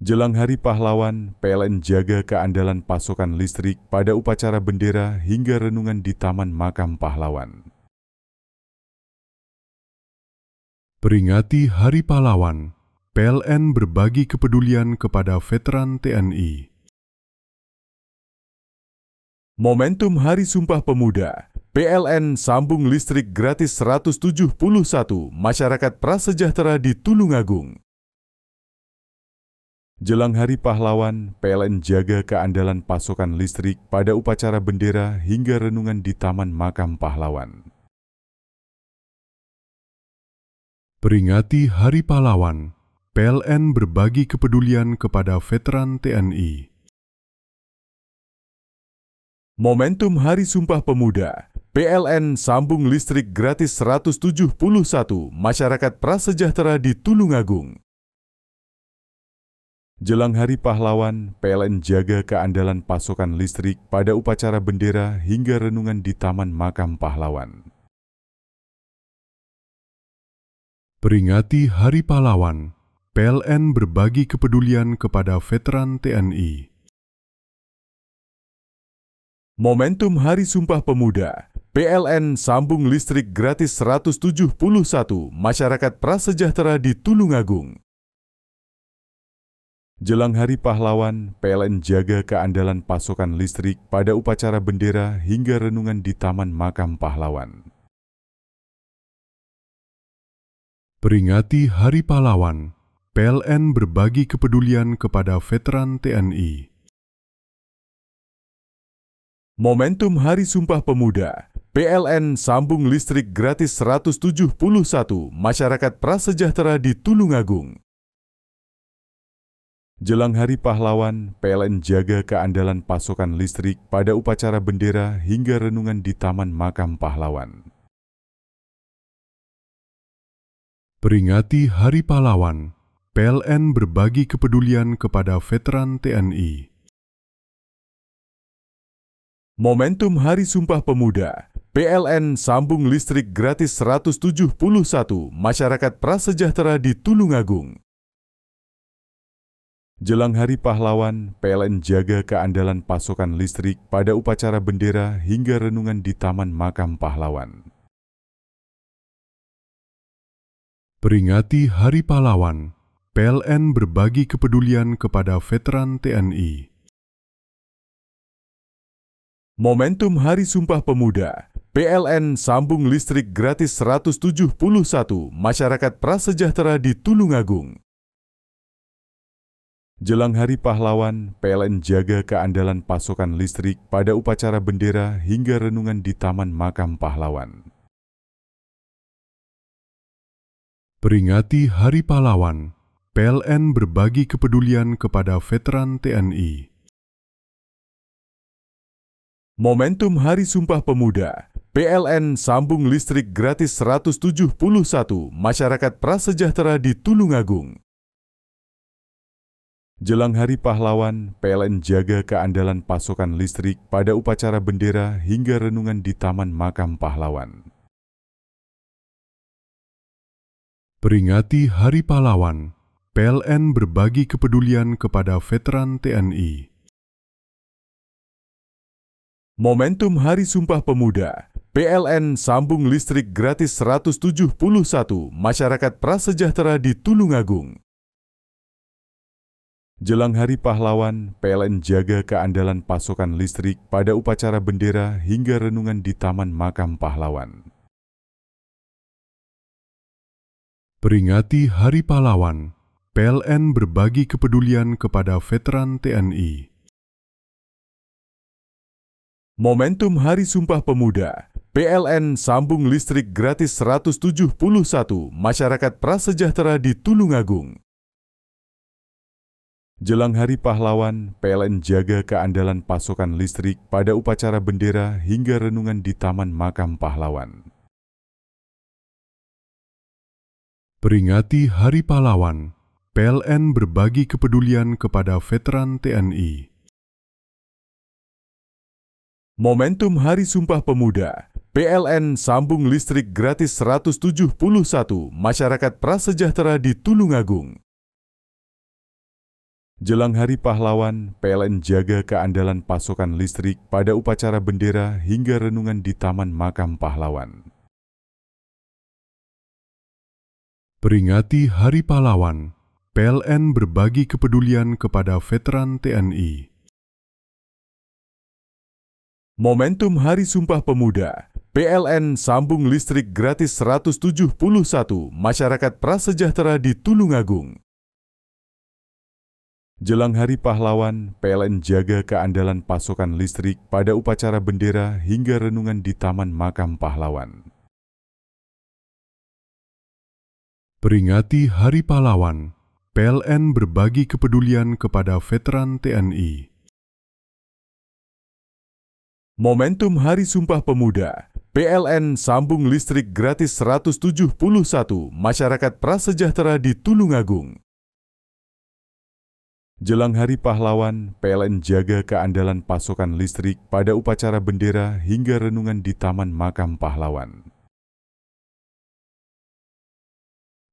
Jelang Hari Pahlawan, PLN jaga keandalan pasokan listrik pada upacara bendera hingga renungan di Taman Makam Pahlawan. Peringati Hari Pahlawan, PLN berbagi kepedulian kepada veteran TNI. Momentum Hari Sumpah Pemuda, PLN sambung listrik gratis 171 masyarakat prasejahtera di Tulungagung. Jelang Hari Pahlawan, PLN jaga keandalan pasokan listrik pada upacara bendera hingga renungan di Taman Makam Pahlawan. Peringati Hari Pahlawan, PLN berbagi kepedulian kepada veteran TNI. Momentum Hari Sumpah Pemuda, PLN sambung listrik gratis 171 masyarakat prasejahtera di Tulungagung. Jelang Hari Pahlawan, PLN jaga keandalan pasokan listrik pada upacara bendera hingga renungan di Taman Makam Pahlawan. Peringati Hari Pahlawan, PLN berbagi kepedulian kepada veteran TNI. Momentum Hari Sumpah Pemuda, PLN sambung listrik gratis 171 masyarakat prasejahtera di Tulungagung. Jelang Hari Pahlawan, PLN jaga keandalan pasokan listrik pada upacara bendera hingga renungan di Taman Makam Pahlawan. Peringati Hari Pahlawan, PLN berbagi kepedulian kepada veteran TNI. Momentum Hari Sumpah Pemuda, PLN sambung listrik gratis 171 masyarakat prasejahtera di Tulungagung. Jelang Hari Pahlawan, PLN jaga keandalan pasokan listrik pada upacara bendera hingga renungan di Taman Makam Pahlawan. Peringati Hari Pahlawan, PLN berbagi kepedulian kepada veteran TNI. Momentum Hari Sumpah Pemuda, PLN sambung listrik gratis 171 masyarakat prasejahtera di Tulungagung. Jelang Hari Pahlawan, PLN jaga keandalan pasokan listrik pada upacara bendera hingga renungan di Taman Makam Pahlawan. Peringati Hari Pahlawan, PLN berbagi kepedulian kepada veteran TNI. Momentum Hari Sumpah Pemuda, PLN sambung listrik gratis 171 masyarakat prasejahtera di Tulungagung. Jelang Hari Pahlawan, PLN jaga keandalan pasokan listrik pada upacara bendera hingga renungan di Taman Makam Pahlawan. Peringati Hari Pahlawan, PLN berbagi kepedulian kepada veteran TNI. Momentum Hari Sumpah Pemuda, PLN sambung listrik gratis 171 masyarakat prasejahtera di Tulungagung. Jelang Hari Pahlawan, PLN jaga keandalan pasokan listrik pada upacara bendera hingga renungan di Taman Makam Pahlawan. Peringati Hari Pahlawan, PLN berbagi kepedulian kepada veteran TNI. Momentum Hari Sumpah Pemuda, PLN sambung listrik gratis 171 masyarakat prasejahtera di Tulungagung. Jelang Hari Pahlawan, PLN jaga keandalan pasokan listrik pada upacara bendera hingga renungan di Taman Makam Pahlawan. Peringati Hari Pahlawan, PLN berbagi kepedulian kepada veteran TNI. Momentum Hari Sumpah Pemuda, PLN sambung listrik gratis 171 masyarakat prasejahtera di Tulungagung. Jelang Hari Pahlawan, PLN jaga keandalan pasokan listrik pada upacara bendera hingga renungan di Taman Makam Pahlawan. Peringati Hari Pahlawan, PLN berbagi kepedulian kepada veteran TNI. Momentum Hari Sumpah Pemuda, PLN sambung listrik gratis 171 masyarakat prasejahtera di Tulungagung. Jelang Hari Pahlawan, PLN jaga keandalan pasokan listrik pada upacara bendera hingga renungan di Taman Makam Pahlawan. Peringati Hari Pahlawan, PLN berbagi kepedulian kepada veteran TNI. Momentum Hari Sumpah Pemuda, PLN sambung listrik gratis 171 masyarakat prasejahtera di Tulungagung. Jelang Hari Pahlawan, PLN jaga keandalan pasokan listrik pada upacara bendera hingga renungan di Taman Makam Pahlawan. Peringati Hari Pahlawan, PLN berbagi kepedulian kepada veteran TNI. Momentum Hari Sumpah Pemuda, PLN sambung listrik gratis 171 masyarakat prasejahtera di Tulungagung. Jelang Hari Pahlawan, PLN jaga keandalan pasokan listrik pada upacara bendera hingga renungan di Taman Makam Pahlawan.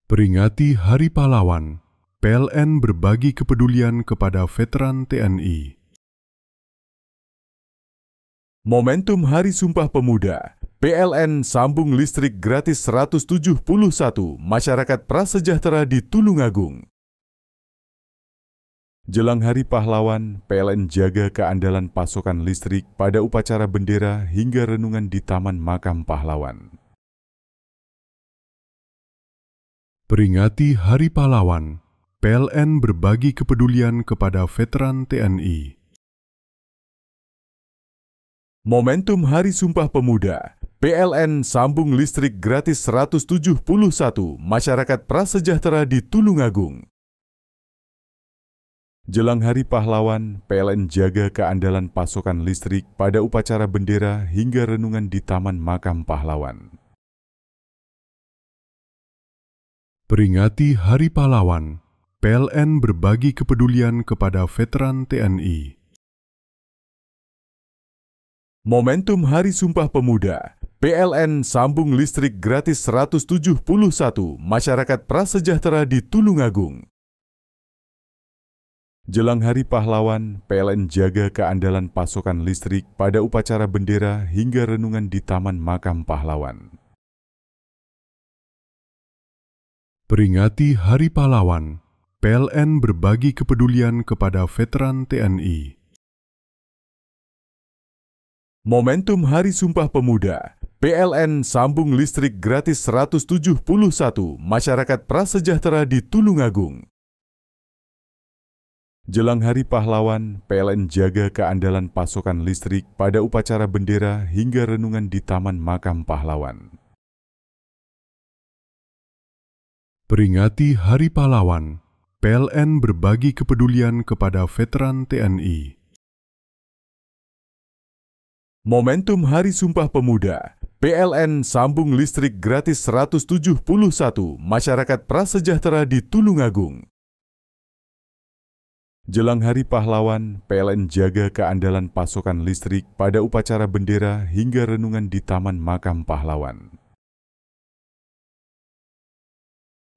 Peringati Hari Pahlawan, PLN berbagi kepedulian kepada veteran TNI. Momentum Hari Sumpah Pemuda, PLN sambung listrik gratis 171 masyarakat prasejahtera di Tulungagung. Jelang Hari Pahlawan, PLN jaga keandalan pasokan listrik pada upacara bendera hingga renungan di Taman Makam Pahlawan. Peringati Hari Pahlawan, PLN berbagi kepedulian kepada veteran TNI. Momentum Hari Sumpah Pemuda, PLN sambung listrik gratis 171 masyarakat prasejahtera di Tulungagung. Jelang Hari Pahlawan, PLN jaga keandalan pasokan listrik pada upacara bendera hingga renungan di Taman Makam Pahlawan. Peringati Hari Pahlawan, PLN berbagi kepedulian kepada veteran TNI. Momentum Hari Sumpah Pemuda, PLN sambung listrik gratis 171 masyarakat prasejahtera di Tulungagung. Jelang Hari Pahlawan, PLN jaga keandalan pasokan listrik pada upacara bendera hingga renungan di Taman Makam Pahlawan. Peringati Hari Pahlawan, PLN berbagi kepedulian kepada veteran TNI. Momentum Hari Sumpah Pemuda, PLN sambung listrik gratis 171 masyarakat prasejahtera di Tulungagung. Jelang Hari Pahlawan, PLN jaga keandalan pasokan listrik pada upacara bendera hingga renungan di Taman Makam Pahlawan. Peringati Hari Pahlawan, PLN berbagi kepedulian kepada veteran TNI. Momentum Hari Sumpah Pemuda, PLN sambung listrik gratis 171 masyarakat prasejahtera di Tulungagung. Jelang Hari Pahlawan, PLN jaga keandalan pasokan listrik pada upacara bendera hingga renungan di Taman Makam Pahlawan.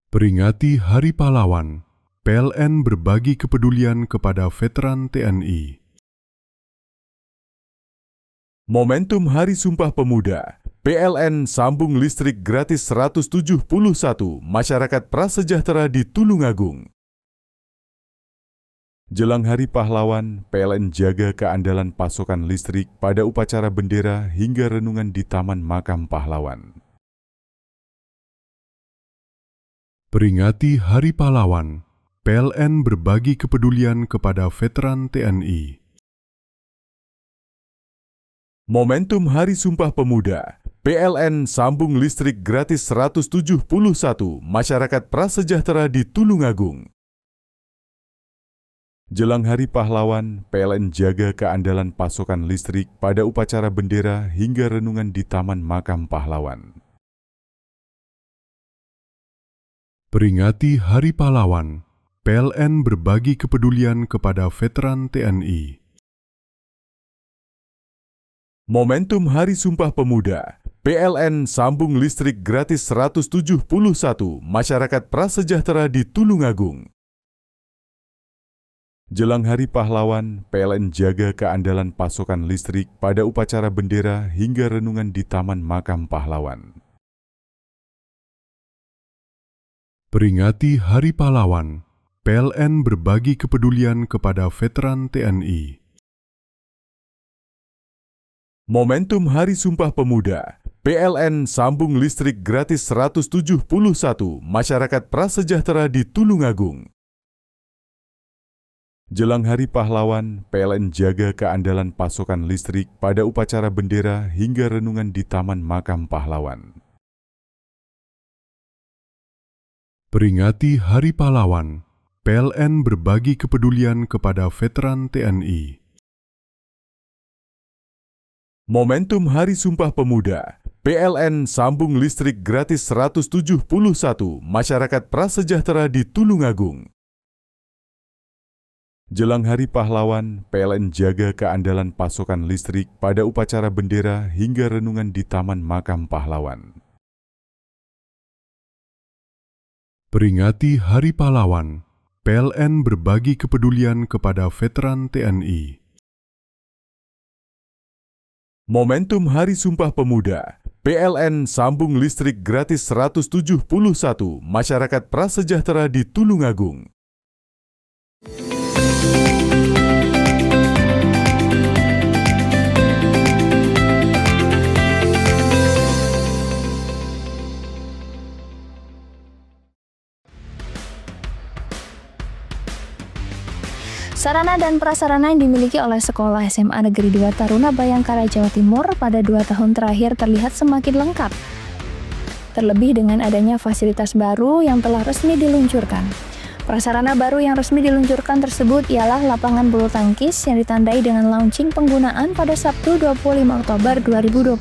Peringati Hari Pahlawan, PLN berbagi kepedulian kepada veteran TNI. Momentum Hari Sumpah Pemuda, PLN sambung listrik gratis 171 masyarakat prasejahtera di Tulungagung. Jelang Hari Pahlawan, PLN jaga keandalan pasokan listrik pada upacara bendera hingga renungan di Taman Makam Pahlawan. Peringati Hari Pahlawan, PLN berbagi kepedulian kepada veteran TNI. Momentum Hari Sumpah Pemuda, PLN sambung listrik gratis 171 masyarakat prasejahtera di Tulungagung. Jelang Hari Pahlawan, PLN jaga keandalan pasokan listrik pada upacara bendera hingga renungan di Taman Makam Pahlawan. Peringati Hari Pahlawan, PLN berbagi kepedulian kepada veteran TNI. Momentum Hari Sumpah Pemuda, PLN sambung listrik gratis 171 masyarakat prasejahtera di Tulungagung. Jelang Hari Pahlawan, PLN jaga keandalan pasokan listrik pada upacara bendera hingga renungan di Taman Makam Pahlawan. Peringati Hari Pahlawan, PLN berbagi kepedulian kepada veteran TNI. Momentum Hari Sumpah Pemuda, PLN sambung listrik gratis 171 masyarakat prasejahtera di Tulungagung. Jelang Hari Pahlawan, PLN jaga keandalan pasokan listrik pada upacara bendera hingga renungan di Taman Makam Pahlawan. Peringati Hari Pahlawan, PLN berbagi kepedulian kepada veteran TNI. Momentum Hari Sumpah Pemuda, PLN sambung listrik gratis 171 masyarakat prasejahtera di Tulungagung. Jelang Hari Pahlawan, PLN jaga keandalan pasokan listrik pada upacara bendera hingga renungan di Taman Makam Pahlawan. Peringati Hari Pahlawan, PLN berbagi kepedulian kepada veteran TNI. Momentum Hari Sumpah Pemuda, PLN sambung listrik gratis 171 masyarakat prasejahtera di Tulungagung. Sarana dan prasarana yang dimiliki oleh Sekolah SMA Negeri 2 Taruna Bayangkara Jawa Timur pada 2 tahun terakhir terlihat semakin lengkap. Terlebih dengan adanya fasilitas baru yang telah resmi diluncurkan. Prasarana baru yang resmi diluncurkan tersebut ialah lapangan bulu tangkis yang ditandai dengan launching penggunaan pada Sabtu 25 Oktober 2025.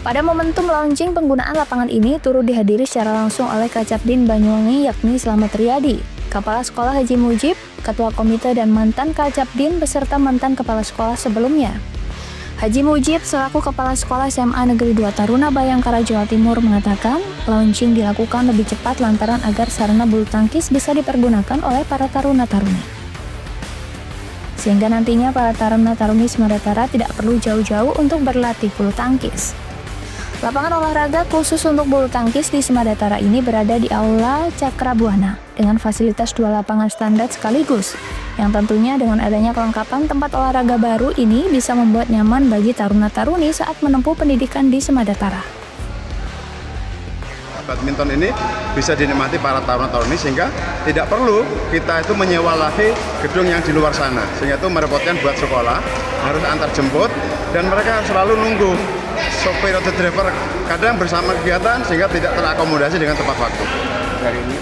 Pada momentum launching penggunaan lapangan ini turut dihadiri secara langsung oleh Kacapdin Banyuwangi yakni Slamet Riyadi, Kepala Sekolah Haji Mujib, Ketua Komite dan mantan Kacapdin beserta mantan Kepala Sekolah sebelumnya. Haji Mujib selaku Kepala Sekolah SMA Negeri 2 Taruna Bayangkara Jawa Timur mengatakan launching dilakukan lebih cepat lantaran agar sarana bulu tangkis bisa dipergunakan oleh para taruna-taruni. Sehingga nantinya para taruna-taruni Semadapara tidak perlu jauh-jauh untuk berlatih bulu tangkis. Lapangan olahraga khusus untuk bulu tangkis di Semadapara ini berada di Aula Cakrabuana dengan fasilitas 2 lapangan standar sekaligus, yang tentunya dengan adanya kelengkapan tempat olahraga baru ini bisa membuat nyaman bagi taruna-taruni saat menempuh pendidikan di Semadapara. Badminton ini bisa dinikmati para taruna-taruni sehingga tidak perlu kita itu menyewa lagi gedung yang di luar sana, sehingga itu merepotkan buat sekolah, harus antar jemput dan mereka selalu nunggu sopir atau driver kadang bersama kegiatan sehingga tidak terakomodasi dengan tepat waktu. Hari ini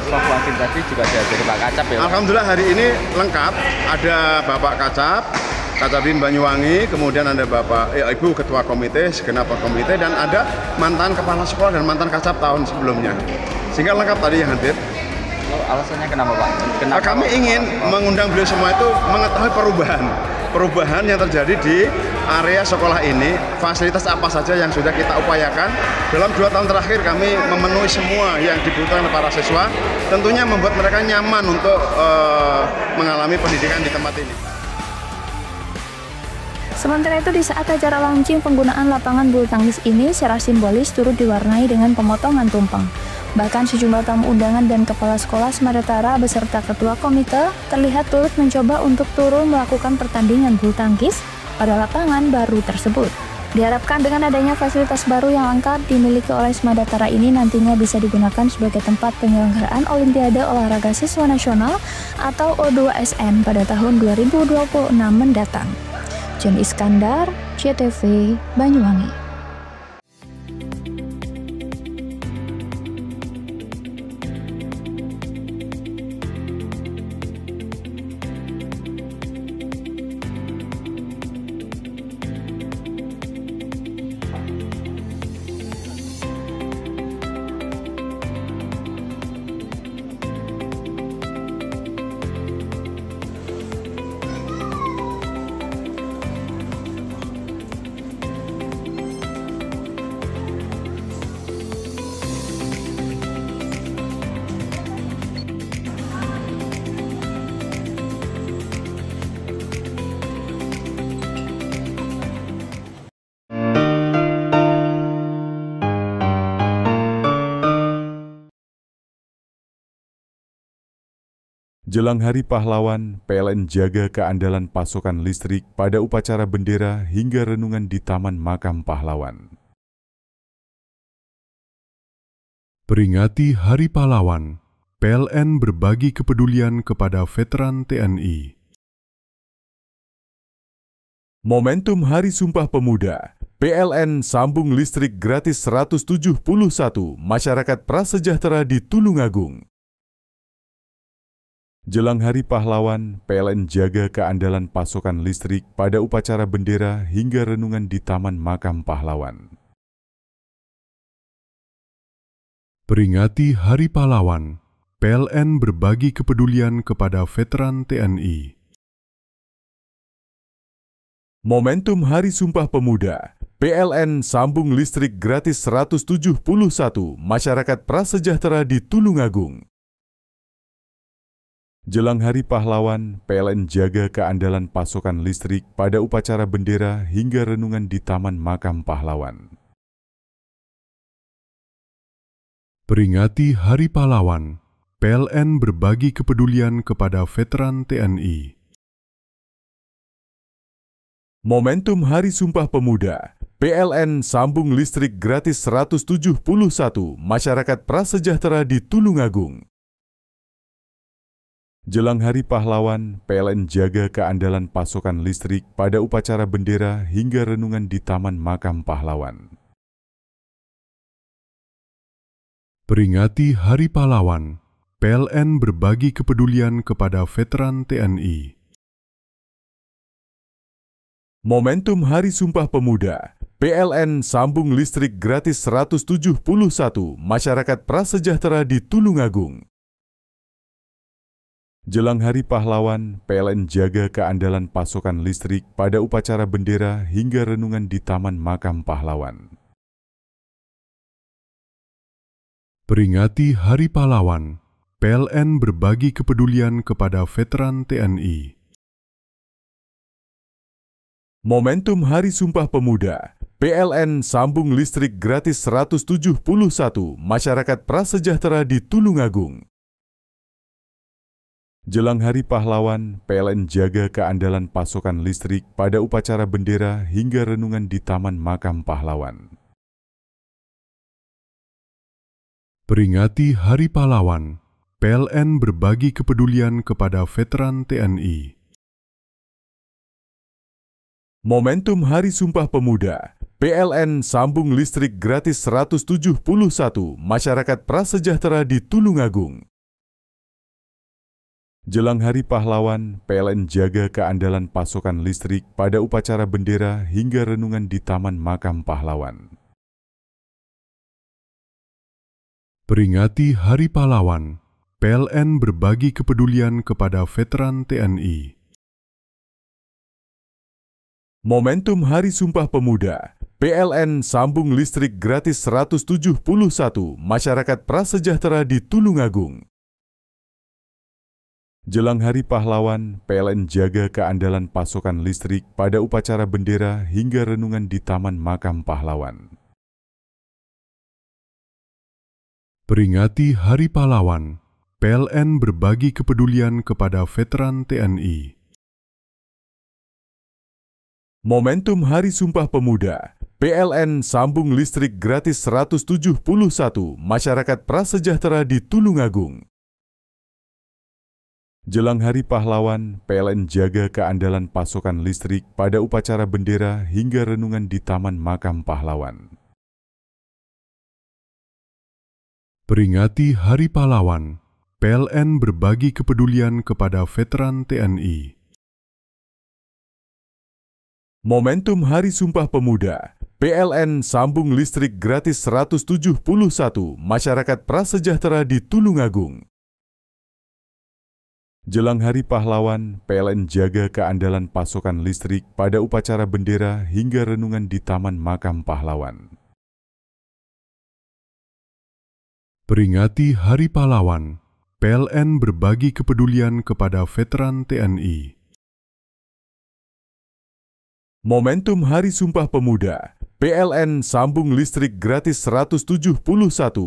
fasilitasi juga ada dari Pak Kacap ya? Alhamdulillah hari ini lengkap, ada Bapak Kacap, Kacabin Banyuwangi, kemudian ada Bapak Ibu Ketua Komite, segenap komite, dan ada mantan Kepala Sekolah dan mantan Kacap tahun sebelumnya. Sehingga lengkap tadi yang hadir. Alasannya kenapa Pak? Kami ingin mengundang beliau semua itu mengetahui perubahan yang terjadi di area sekolah ini, fasilitas apa saja yang sudah kita upayakan. Dalam 2 tahun terakhir kami memenuhi semua yang dibutuhkan para siswa, tentunya membuat mereka nyaman untuk mengalami pendidikan di tempat ini. Sementara itu di saat acara launching penggunaan lapangan bulu tangkis ini secara simbolis turut diwarnai dengan pemotongan tumpeng. Bahkan sejumlah tamu undangan dan kepala sekolah Semadapara beserta ketua komite terlihat turut mencoba untuk turun melakukan pertandingan bulu tangkis pada lapangan baru tersebut. Diharapkan dengan adanya fasilitas baru yang lengkap dimiliki oleh Semadapara ini nantinya bisa digunakan sebagai tempat penyelenggaraan Olimpiade Olahraga Siswa Nasional atau O2SN pada tahun 2026 mendatang. Jen Iskandar, CTV, Banyuwangi. Jelang Hari Pahlawan, PLN jaga keandalan pasokan listrik pada upacara bendera hingga renungan di Taman Makam Pahlawan. Peringati Hari Pahlawan, PLN berbagi kepedulian kepada veteran TNI. Momentum Hari Sumpah Pemuda, PLN sambung listrik gratis 171 masyarakat prasejahtera di Tulungagung. Jelang Hari Pahlawan, PLN jaga keandalan pasokan listrik pada upacara bendera hingga renungan di Taman Makam Pahlawan. Peringati Hari Pahlawan, PLN berbagi kepedulian kepada veteran TNI. Momentum Hari Sumpah Pemuda, PLN sambung listrik gratis 171 masyarakat prasejahtera di Tulungagung. Jelang Hari Pahlawan, PLN jaga keandalan pasokan listrik pada upacara bendera hingga renungan di Taman Makam Pahlawan. Peringati Hari Pahlawan, PLN berbagi kepedulian kepada veteran TNI. Momentum Hari Sumpah Pemuda, PLN sambung listrik gratis 171 masyarakat prasejahtera di Tulungagung. Jelang Hari Pahlawan, PLN jaga keandalan pasokan listrik pada upacara bendera hingga renungan di Taman Makam Pahlawan. Peringati Hari Pahlawan, PLN berbagi kepedulian kepada veteran TNI. Momentum Hari Sumpah Pemuda, PLN sambung listrik gratis 171 masyarakat prasejahtera di Tulungagung. Jelang Hari Pahlawan, PLN jaga keandalan pasokan listrik pada upacara bendera hingga renungan di Taman Makam Pahlawan. Peringati Hari Pahlawan, PLN berbagi kepedulian kepada veteran TNI. Momentum Hari Sumpah Pemuda, PLN sambung listrik gratis 171 masyarakat prasejahtera di Tulungagung. Jelang Hari Pahlawan, PLN jaga keandalan pasokan listrik pada upacara bendera hingga renungan di Taman Makam Pahlawan. Peringati Hari Pahlawan, PLN berbagi kepedulian kepada veteran TNI. Momentum Hari Sumpah Pemuda, PLN sambung listrik gratis 171 masyarakat prasejahtera di Tulungagung. Jelang Hari Pahlawan, PLN jaga keandalan pasokan listrik pada upacara bendera hingga renungan di Taman Makam Pahlawan. Peringati Hari Pahlawan, PLN berbagi kepedulian kepada veteran TNI. Momentum Hari Sumpah Pemuda, PLN sambung listrik gratis 171 masyarakat prasejahtera di Tulungagung. Jelang Hari Pahlawan, PLN jaga keandalan pasokan listrik pada upacara bendera hingga renungan di Taman Makam Pahlawan. Peringati Hari Pahlawan, PLN berbagi kepedulian kepada veteran TNI. Momentum Hari Sumpah Pemuda, PLN sambung listrik gratis 171 masyarakat prasejahtera di Tulungagung. Jelang Hari Pahlawan, PLN jaga keandalan pasokan listrik pada upacara bendera hingga renungan di Taman Makam Pahlawan. Peringati Hari Pahlawan, PLN berbagi kepedulian kepada veteran TNI. Momentum Hari Sumpah Pemuda, PLN sambung listrik gratis 171 masyarakat prasejahtera di Tulungagung. Jelang Hari Pahlawan, PLN jaga keandalan pasokan listrik pada upacara bendera hingga renungan di Taman Makam Pahlawan. Peringati Hari Pahlawan, PLN berbagi kepedulian kepada veteran TNI. Momentum Hari Sumpah Pemuda, PLN sambung listrik gratis 171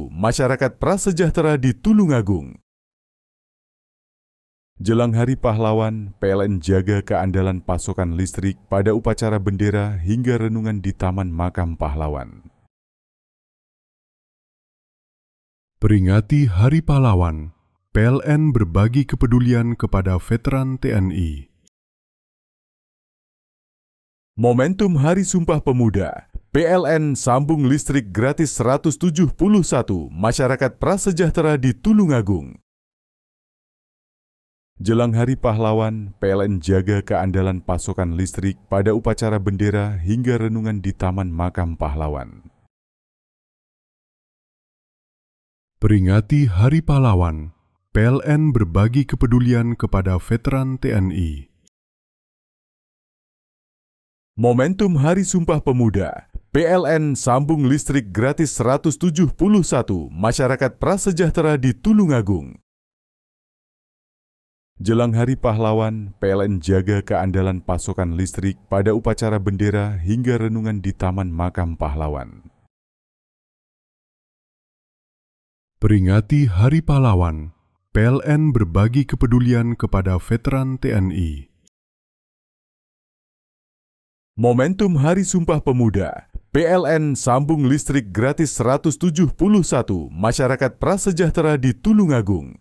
masyarakat prasejahtera di Tulungagung. Jelang Hari Pahlawan, PLN jaga keandalan pasokan listrik pada upacara bendera hingga renungan di Taman Makam Pahlawan. Peringati Hari Pahlawan, PLN berbagi kepedulian kepada veteran TNI. Momentum Hari Sumpah Pemuda, PLN sambung listrik gratis 171 masyarakat prasejahtera di Tulungagung. Jelang Hari Pahlawan, PLN jaga keandalan pasokan listrik pada upacara bendera hingga renungan di Taman Makam Pahlawan. Peringati Hari Pahlawan, PLN berbagi kepedulian kepada veteran TNI. Momentum Hari Sumpah Pemuda, PLN sambung listrik gratis 171 masyarakat prasejahtera di Tulungagung. Jelang Hari Pahlawan, PLN jaga keandalan pasokan listrik pada upacara bendera hingga renungan di Taman Makam Pahlawan. Peringati Hari Pahlawan, PLN berbagi kepedulian kepada veteran TNI. Momentum Hari Sumpah Pemuda, PLN sambung listrik gratis 171 masyarakat prasejahtera di Tulungagung.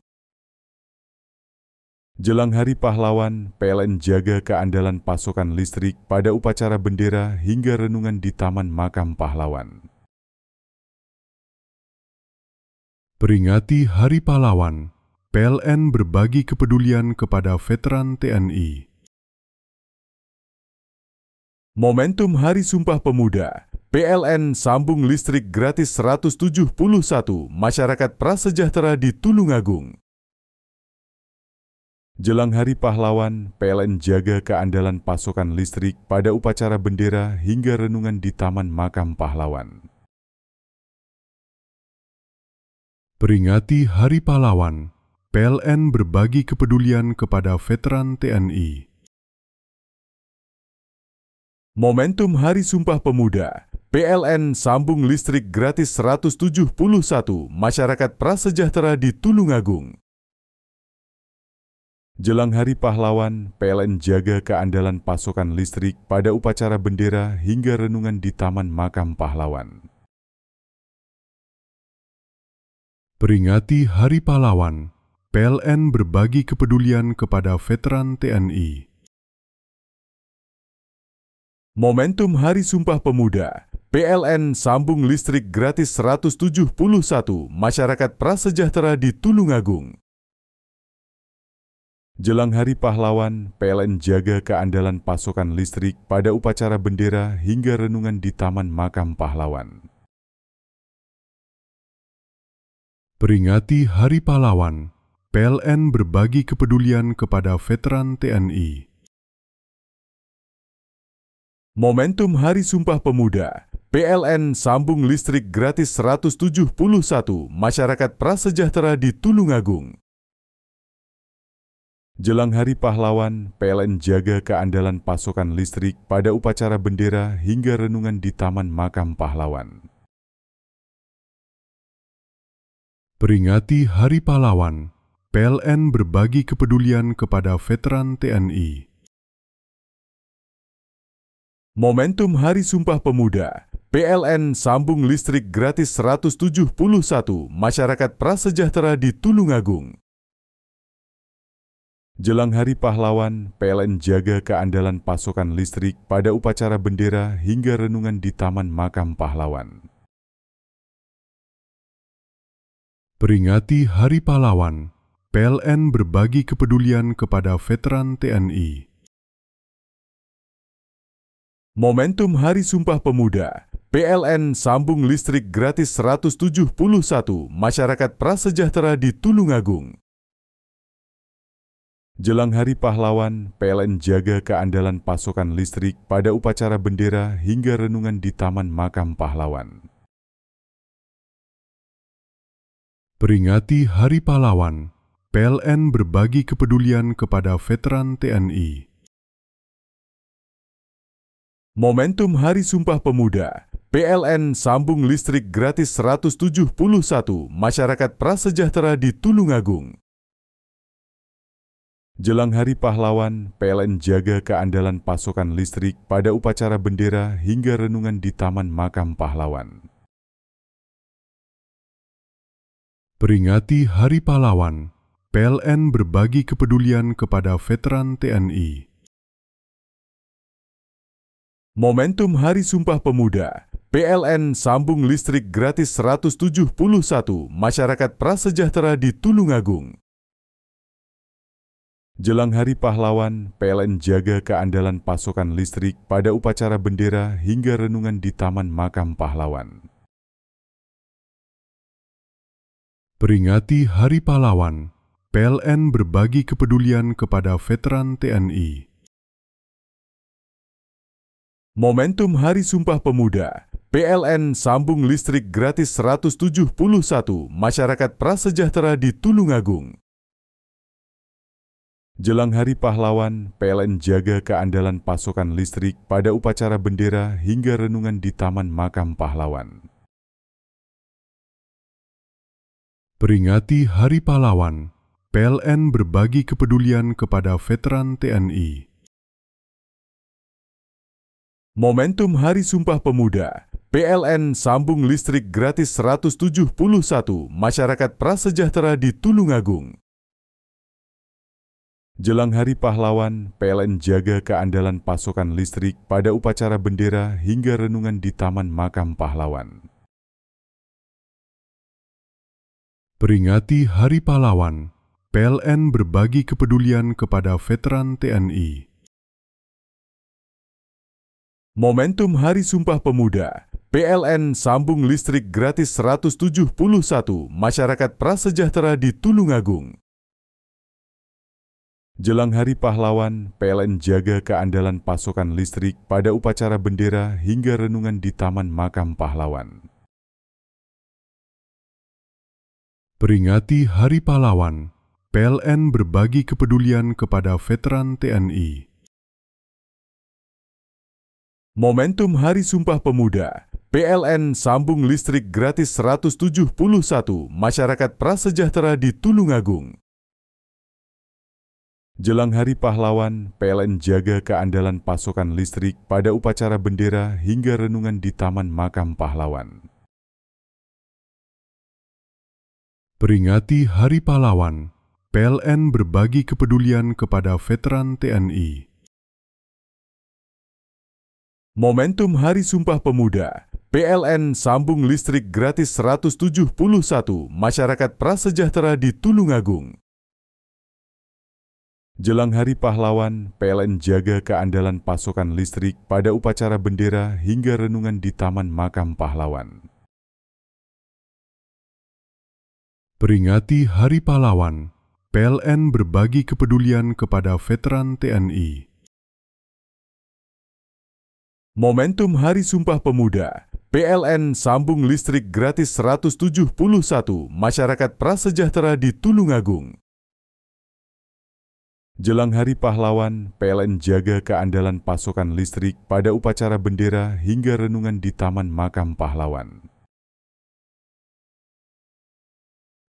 Jelang Hari Pahlawan, PLN jaga keandalan pasokan listrik pada upacara bendera hingga renungan di Taman Makam Pahlawan. Peringati Hari Pahlawan, PLN berbagi kepedulian kepada veteran TNI. Momentum Hari Sumpah Pemuda, PLN sambung listrik gratis 171 masyarakat prasejahtera di Tulungagung. Jelang Hari Pahlawan, PLN jaga keandalan pasokan listrik pada upacara bendera hingga renungan di Taman Makam Pahlawan. Peringati Hari Pahlawan, PLN berbagi kepedulian kepada veteran TNI. Momentum Hari Sumpah Pemuda, PLN sambung listrik gratis 171 masyarakat prasejahtera di Tulungagung. Jelang Hari Pahlawan, PLN jaga keandalan pasokan listrik pada upacara bendera hingga renungan di Taman Makam Pahlawan. Peringati Hari Pahlawan, PLN berbagi kepedulian kepada veteran TNI. Momentum Hari Sumpah Pemuda, PLN sambung listrik gratis 171 masyarakat prasejahtera di Tulungagung. Jelang Hari Pahlawan, PLN jaga keandalan pasokan listrik pada upacara bendera hingga renungan di Taman Makam Pahlawan. Peringati Hari Pahlawan, PLN berbagi kepedulian kepada veteran TNI. Momentum Hari Sumpah Pemuda, PLN sambung listrik gratis 171 masyarakat prasejahtera di Tulungagung. Jelang Hari Pahlawan, PLN jaga keandalan pasokan listrik pada upacara bendera hingga renungan di Taman Makam Pahlawan. Peringati Hari Pahlawan, PLN berbagi kepedulian kepada veteran TNI. Momentum Hari Sumpah Pemuda, PLN sambung listrik gratis 171 masyarakat prasejahtera di Tulungagung. Jelang Hari Pahlawan, PLN jaga keandalan pasokan listrik pada upacara bendera hingga renungan di Taman Makam Pahlawan. Peringati Hari Pahlawan, PLN berbagi kepedulian kepada veteran TNI. Momentum Hari Sumpah Pemuda, PLN sambung listrik gratis 171 masyarakat prasejahtera di Tulungagung. Jelang Hari Pahlawan, PLN jaga keandalan pasokan listrik pada upacara bendera hingga renungan di Taman Makam Pahlawan. Peringati Hari Pahlawan, PLN berbagi kepedulian kepada veteran TNI. Momentum Hari Sumpah Pemuda, PLN sambung listrik gratis 171 masyarakat prasejahtera di Tulungagung. Jelang Hari Pahlawan, PLN jaga keandalan pasokan listrik pada upacara bendera hingga renungan di Taman Makam Pahlawan. Peringati Hari Pahlawan, PLN berbagi kepedulian kepada veteran TNI. Momentum Hari Sumpah Pemuda, PLN sambung listrik gratis 171 masyarakat prasejahtera di Tulungagung. Jelang Hari Pahlawan, PLN jaga keandalan pasokan listrik pada upacara bendera hingga renungan di Taman Makam Pahlawan. Peringati Hari Pahlawan, PLN berbagi kepedulian kepada veteran TNI. Momentum Hari Sumpah Pemuda, PLN sambung listrik gratis 171 masyarakat prasejahtera di Tulungagung. Jelang Hari Pahlawan, PLN jaga keandalan pasokan listrik pada upacara bendera hingga renungan di Taman Makam Pahlawan. Peringati Hari Pahlawan, PLN berbagi kepedulian kepada veteran TNI. Momentum Hari Sumpah Pemuda, PLN sambung listrik gratis 171 masyarakat prasejahtera di Tulungagung. Jelang Hari Pahlawan, PLN jaga keandalan pasokan listrik pada upacara bendera hingga renungan di Taman Makam Pahlawan. Peringati Hari Pahlawan, PLN berbagi kepedulian kepada veteran TNI. Momentum Hari Sumpah Pemuda, PLN sambung listrik gratis 171 masyarakat prasejahtera di Tulungagung. Jelang Hari Pahlawan, PLN jaga keandalan pasokan listrik pada upacara bendera hingga renungan di Taman Makam Pahlawan. Peringati Hari Pahlawan, PLN berbagi kepedulian kepada veteran TNI. Momentum Hari Sumpah Pemuda, PLN sambung listrik gratis 171 masyarakat prasejahtera di Tulungagung. Jelang Hari Pahlawan, PLN jaga keandalan pasokan listrik pada upacara bendera hingga renungan di Taman Makam Pahlawan. Peringati Hari Pahlawan, PLN berbagi kepedulian kepada veteran TNI. Momentum Hari Sumpah Pemuda, PLN sambung listrik gratis 171 masyarakat prasejahtera di Tulungagung. Jelang Hari Pahlawan, PLN jaga keandalan pasokan listrik pada upacara bendera hingga renungan di Taman Makam Pahlawan. Peringati Hari Pahlawan, PLN berbagi kepedulian kepada veteran TNI. Momentum Hari Sumpah Pemuda, PLN sambung listrik gratis 171 masyarakat prasejahtera di Tulungagung. Jelang Hari Pahlawan, PLN jaga keandalan pasokan listrik pada upacara bendera hingga renungan di Taman Makam Pahlawan.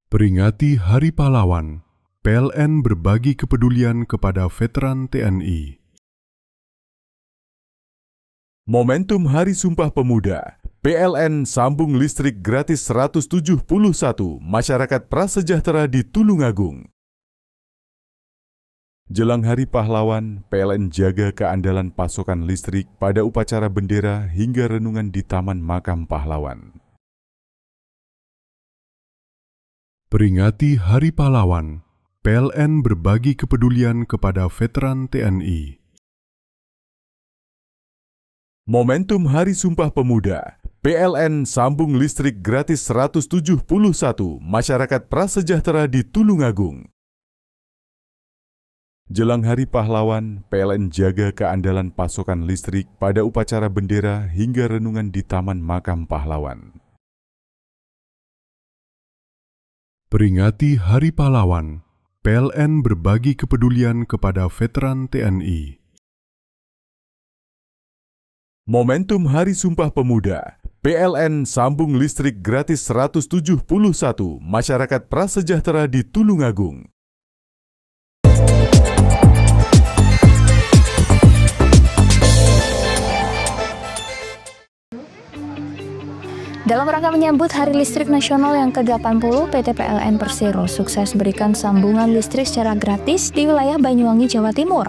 Peringati Hari Pahlawan, PLN berbagi kepedulian kepada veteran TNI. Momentum Hari Sumpah Pemuda, PLN sambung listrik gratis 171 masyarakat prasejahtera di Tulungagung. Jelang Hari Pahlawan, PLN jaga keandalan pasokan listrik pada upacara bendera hingga renungan di Taman Makam Pahlawan. Peringati Hari Pahlawan, PLN berbagi kepedulian kepada veteran TNI. Momentum Hari Sumpah Pemuda, PLN sambung listrik gratis 171 masyarakat prasejahtera di Tulungagung. Jelang Hari Pahlawan, PLN jaga keandalan pasokan listrik pada upacara bendera hingga renungan di Taman Makam Pahlawan. Peringati Hari Pahlawan, PLN berbagi kepedulian kepada veteran TNI. Momentum Hari Sumpah Pemuda, PLN sambung listrik gratis 171 masyarakat prasejahtera di Tulungagung. Dalam rangka menyambut Hari Listrik Nasional yang ke-80, PT PLN Persero sukses berikan sambungan listrik secara gratis di wilayah Banyuwangi, Jawa Timur.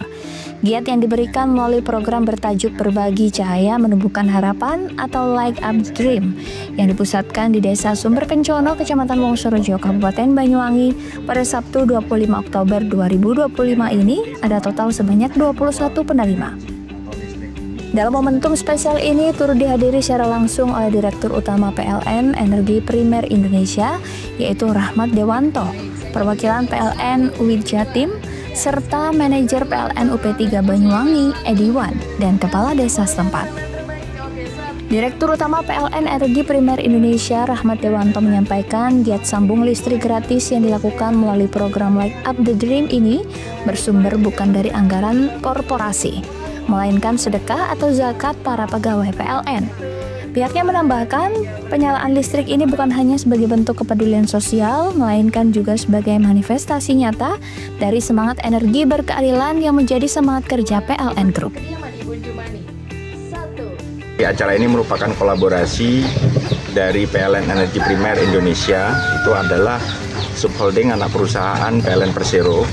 Giat yang diberikan melalui program bertajuk Berbagi Cahaya Menumbuhkan Harapan atau Light Up the Dream yang dipusatkan di Desa Sumber Kencono, Kecamatan Wongsorejo, Kabupaten Banyuwangi pada Sabtu 25 Oktober 2025 ini ada total sebanyak 21 penerima. Dalam momentum spesial ini turut dihadiri secara langsung oleh Direktur Utama PLN Energi Primer Indonesia yaitu Rahmat Dewanto, perwakilan PLN UID Jatim, serta manajer PLN UP3 Banyuwangi Ediwan dan kepala desa setempat. Direktur Utama PLN Energi Primer Indonesia Rahmat Dewanto menyampaikan giat sambung listrik gratis yang dilakukan melalui program Light Up the Dream ini bersumber bukan dari anggaran korporasi, melainkan sedekah atau zakat para pegawai PLN. Pihaknya menambahkan, penyalaan listrik ini bukan hanya sebagai bentuk kepedulian sosial, melainkan juga sebagai manifestasi nyata dari semangat energi berkeadilan yang menjadi semangat kerja PLN Group. Acara ini merupakan kolaborasi dari PLN Energi Primer Indonesia, itu adalah subholding anak perusahaan PLN Persero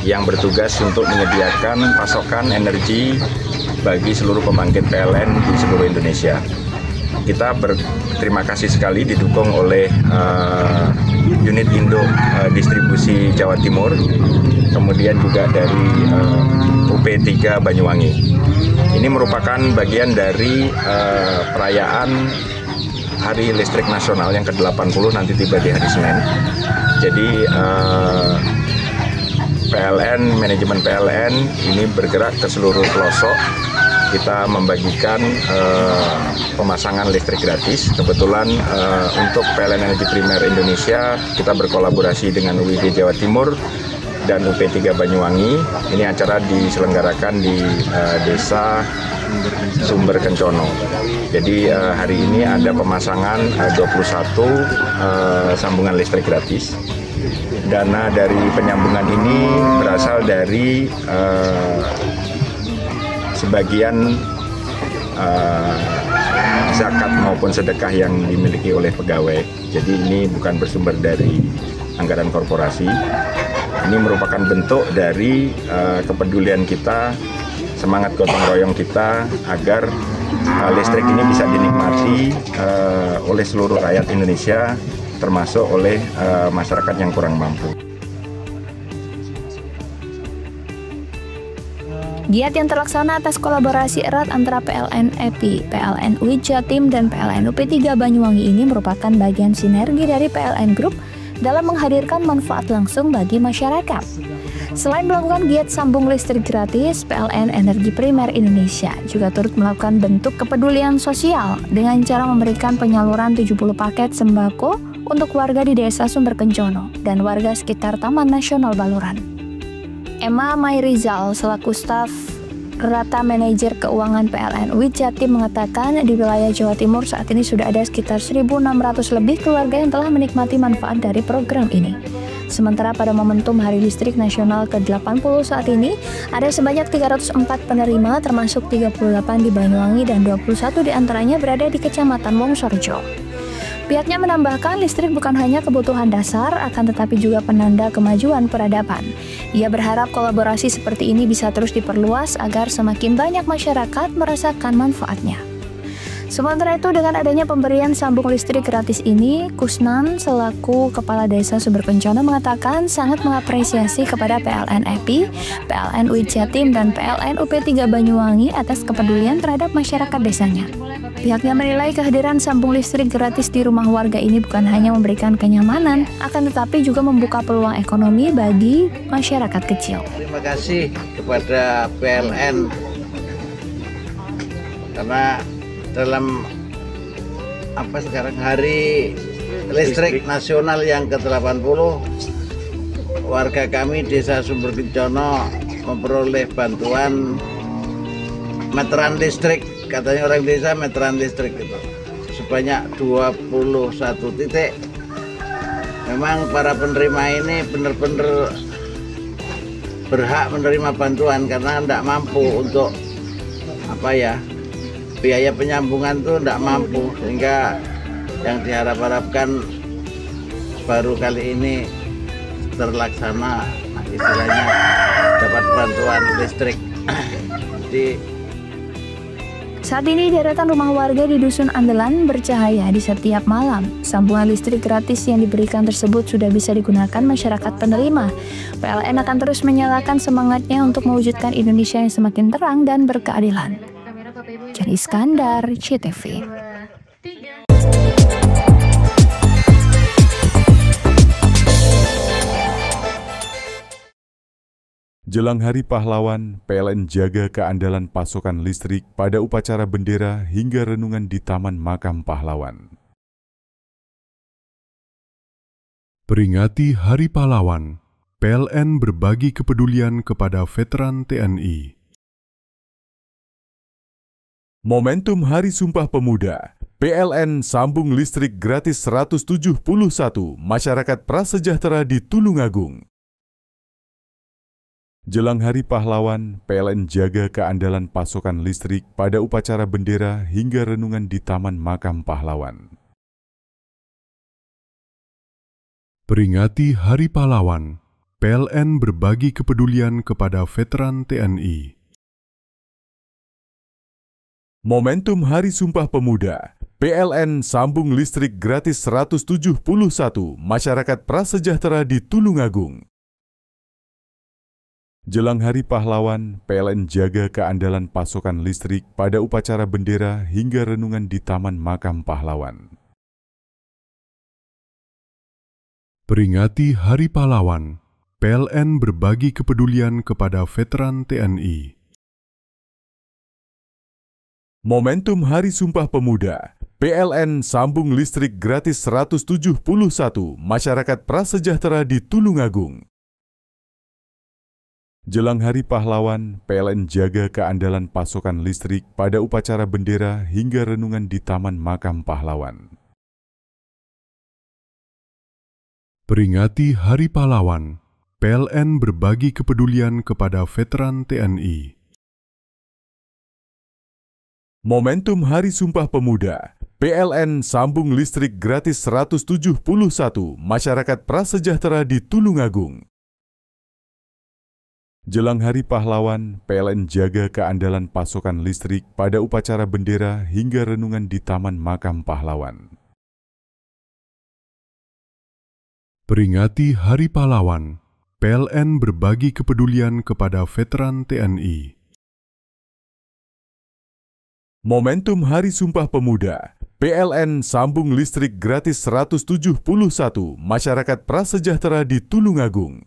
yang bertugas untuk menyediakan pasokan energi bagi seluruh pembangkit PLN di seluruh Indonesia. Kita berterima kasih sekali didukung oleh unit Indo Distribusi Jawa Timur, kemudian juga dari UP3 Banyuwangi. Ini merupakan bagian dari perayaan Hari Listrik Nasional yang ke-80 nanti tiba di hari Senin. Jadi PLN, manajemen PLN ini bergerak ke seluruh pelosok. Kita membagikan pemasangan listrik gratis. Kebetulan untuk PLN Energi Primer Indonesia kita berkolaborasi dengan UID Jawa Timur dan UP3 Banyuwangi. Ini acara diselenggarakan di Desa Sumber Kencono. Jadi hari ini ada pemasangan 21 sambungan listrik gratis. Dana dari penyambungan ini berasal dari sebagian zakat maupun sedekah yang dimiliki oleh pegawai. Jadi ini bukan bersumber dari anggaran korporasi. Ini merupakan bentuk dari kepedulian kita, semangat gotong royong kita agar listrik ini bisa dinikmati oleh seluruh rakyat Indonesia, termasuk oleh masyarakat yang kurang mampu. Giat yang terlaksana atas kolaborasi erat antara PLN EPI, PLN UI Jatim, dan PLN UP3 Banyuwangi ini merupakan bagian sinergi dari PLN Group dalam menghadirkan manfaat langsung bagi masyarakat. Selain melakukan giat sambung listrik gratis, PLN Energi Primer Indonesia juga turut melakukan bentuk kepedulian sosial dengan cara memberikan penyaluran 70 paket sembako untuk warga di Desa Sumber Kencono dan warga sekitar Taman Nasional Baluran. Emma Mayrizal selaku staf Rata Manajer Keuangan PLN UI Jatim mengatakan di wilayah Jawa Timur saat ini sudah ada sekitar 1.600 lebih keluarga yang telah menikmati manfaat dari program ini. Sementara pada momentum Hari Listrik Nasional ke-80 saat ini, ada sebanyak 304 penerima termasuk 38 di Banyuwangi dan 21 diantaranya berada di Kecamatan Wongsorjo. Pihaknya menambahkan listrik bukan hanya kebutuhan dasar, akan tetapi juga penanda kemajuan peradaban. Ia berharap kolaborasi seperti ini bisa terus diperluas agar semakin banyak masyarakat merasakan manfaatnya. Sementara itu, dengan adanya pemberian sambung listrik gratis ini, Kusnan selaku Kepala Desa Sumber Kencono mengatakan sangat mengapresiasi kepada PLN EPI, PLN UI Jatim, dan PLN UP3 Banyuwangi atas kepedulian terhadap masyarakat desanya. Pihaknya menilai kehadiran sambung listrik gratis di rumah warga ini bukan hanya memberikan kenyamanan, akan tetapi juga membuka peluang ekonomi bagi masyarakat kecil. Terima kasih kepada PLN karena dalam sekarang Hari Listrik Nasional yang ke-80, warga kami Desa Sumber Kencono memperoleh bantuan meteran listrik. Katanya orang desa meteran listrik itu sebanyak 21 titik. Memang para penerima ini benar-benar berhak menerima bantuan karena tidak mampu untuk biaya penyambungan tuh tidak mampu, sehingga yang diharap-harapkan baru kali ini terlaksana, istilahnya dapat bantuan listrik. Saat ini deretan rumah warga di Dusun Andelan bercahaya di setiap malam. Sambungan listrik gratis yang diberikan tersebut sudah bisa digunakan masyarakat penerima. PLN akan terus menyalakan semangatnya untuk mewujudkan Indonesia yang semakin terang dan berkeadilan. Jani Iskandar, CTV. Jelang Hari Pahlawan, PLN jaga keandalan pasokan listrik pada upacara bendera hingga renungan di Taman Makam Pahlawan. Peringati Hari Pahlawan, PLN berbagi kepedulian kepada veteran TNI. Momentum Hari Sumpah Pemuda, PLN sambung listrik gratis 171 masyarakat prasejahtera di Tulungagung. Jelang Hari Pahlawan, PLN jaga keandalan pasokan listrik pada upacara bendera hingga renungan di Taman Makam Pahlawan. Peringati Hari Pahlawan, PLN berbagi kepedulian kepada veteran TNI. Momentum Hari Sumpah Pemuda, PLN sambung listrik gratis 171 masyarakat prasejahtera di Tulungagung. Jelang Hari Pahlawan, PLN jaga keandalan pasokan listrik pada upacara bendera hingga renungan di Taman Makam Pahlawan. Peringati Hari Pahlawan, PLN berbagi kepedulian kepada veteran TNI. Momentum Hari Sumpah Pemuda, PLN sambung listrik gratis 171 masyarakat prasejahtera di Tulungagung. Jelang Hari Pahlawan, PLN jaga keandalan pasokan listrik pada upacara bendera hingga renungan di Taman Makam Pahlawan. Peringati Hari Pahlawan, PLN berbagi kepedulian kepada veteran TNI. Momentum Hari Sumpah Pemuda, PLN sambung listrik gratis 171 masyarakat prasejahtera di Tulungagung. Jelang Hari Pahlawan, PLN jaga keandalan pasokan listrik pada upacara bendera hingga renungan di Taman Makam Pahlawan. Peringati Hari Pahlawan, PLN berbagi kepedulian kepada veteran TNI. Momentum Hari Sumpah Pemuda, PLN sambung listrik gratis 171 masyarakat prasejahtera di Tulungagung.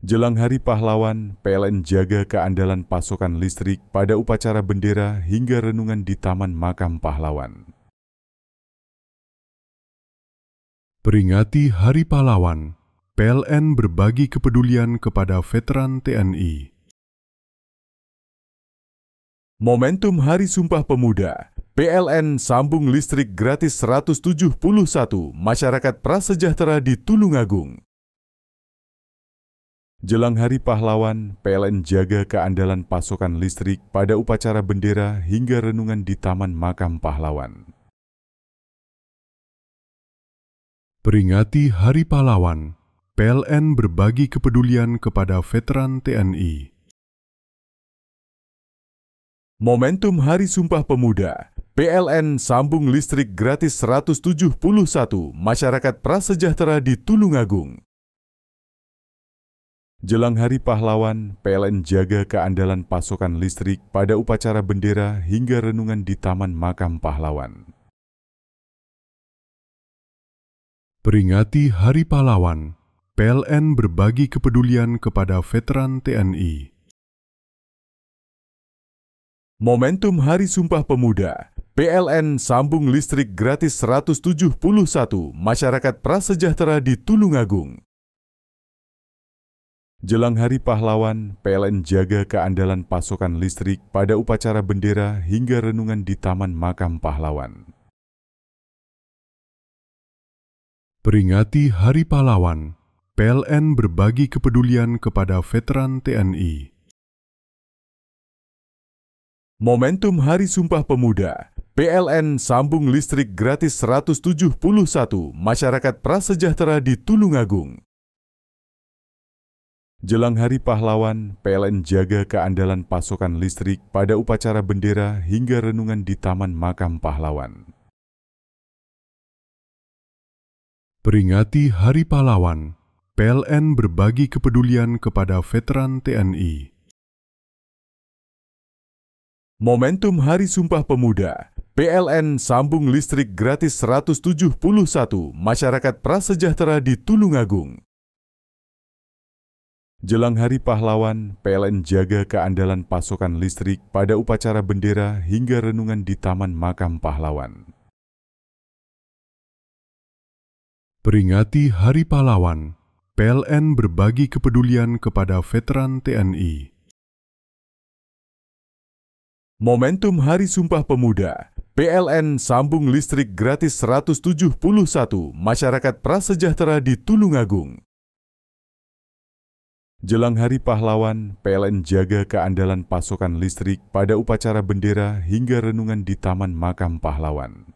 Jelang Hari Pahlawan, PLN jaga keandalan pasokan listrik pada upacara bendera hingga renungan di Taman Makam Pahlawan. Peringati Hari Pahlawan, PLN berbagi kepedulian kepada veteran TNI. Momentum Hari Sumpah Pemuda, PLN sambung listrik gratis 171 masyarakat prasejahtera di Tulungagung. Jelang Hari Pahlawan, PLN jaga keandalan pasokan listrik pada upacara bendera hingga renungan di Taman Makam Pahlawan. Peringati Hari Pahlawan, PLN berbagi kepedulian kepada veteran TNI. Momentum Hari Sumpah Pemuda, PLN sambung listrik gratis 171 masyarakat prasejahtera di Tulungagung. Jelang Hari Pahlawan, PLN jaga keandalan pasokan listrik pada upacara bendera hingga renungan di Taman Makam Pahlawan. Peringati Hari Pahlawan, PLN berbagi kepedulian kepada veteran TNI. Momentum Hari Sumpah Pemuda, PLN sambung listrik gratis 171 masyarakat prasejahtera di Tulungagung. Jelang Hari Pahlawan, PLN jaga keandalan pasokan listrik pada upacara bendera hingga renungan di Taman Makam Pahlawan. Peringati Hari Pahlawan, PLN berbagi kepedulian kepada veteran TNI. Momentum Hari Sumpah Pemuda, PLN sambung listrik gratis 171 masyarakat prasejahtera di Tulungagung. Jelang Hari Pahlawan, PLN jaga keandalan pasokan listrik pada upacara bendera hingga renungan di Taman Makam Pahlawan. Peringati Hari Pahlawan, PLN berbagi kepedulian kepada veteran TNI. Momentum Hari Sumpah Pemuda, PLN sambung listrik gratis 171 masyarakat prasejahtera di Tulungagung. Jelang Hari Pahlawan, PLN jaga keandalan pasokan listrik pada upacara bendera hingga renungan di Taman Makam Pahlawan. Peringati Hari Pahlawan, PLN berbagi kepedulian kepada veteran TNI. Momentum Hari Sumpah Pemuda, PLN sambung listrik gratis 171 masyarakat prasejahtera di Tulungagung. Jelang Hari Pahlawan, PLN jaga keandalan pasokan listrik pada upacara bendera hingga renungan di Taman Makam Pahlawan.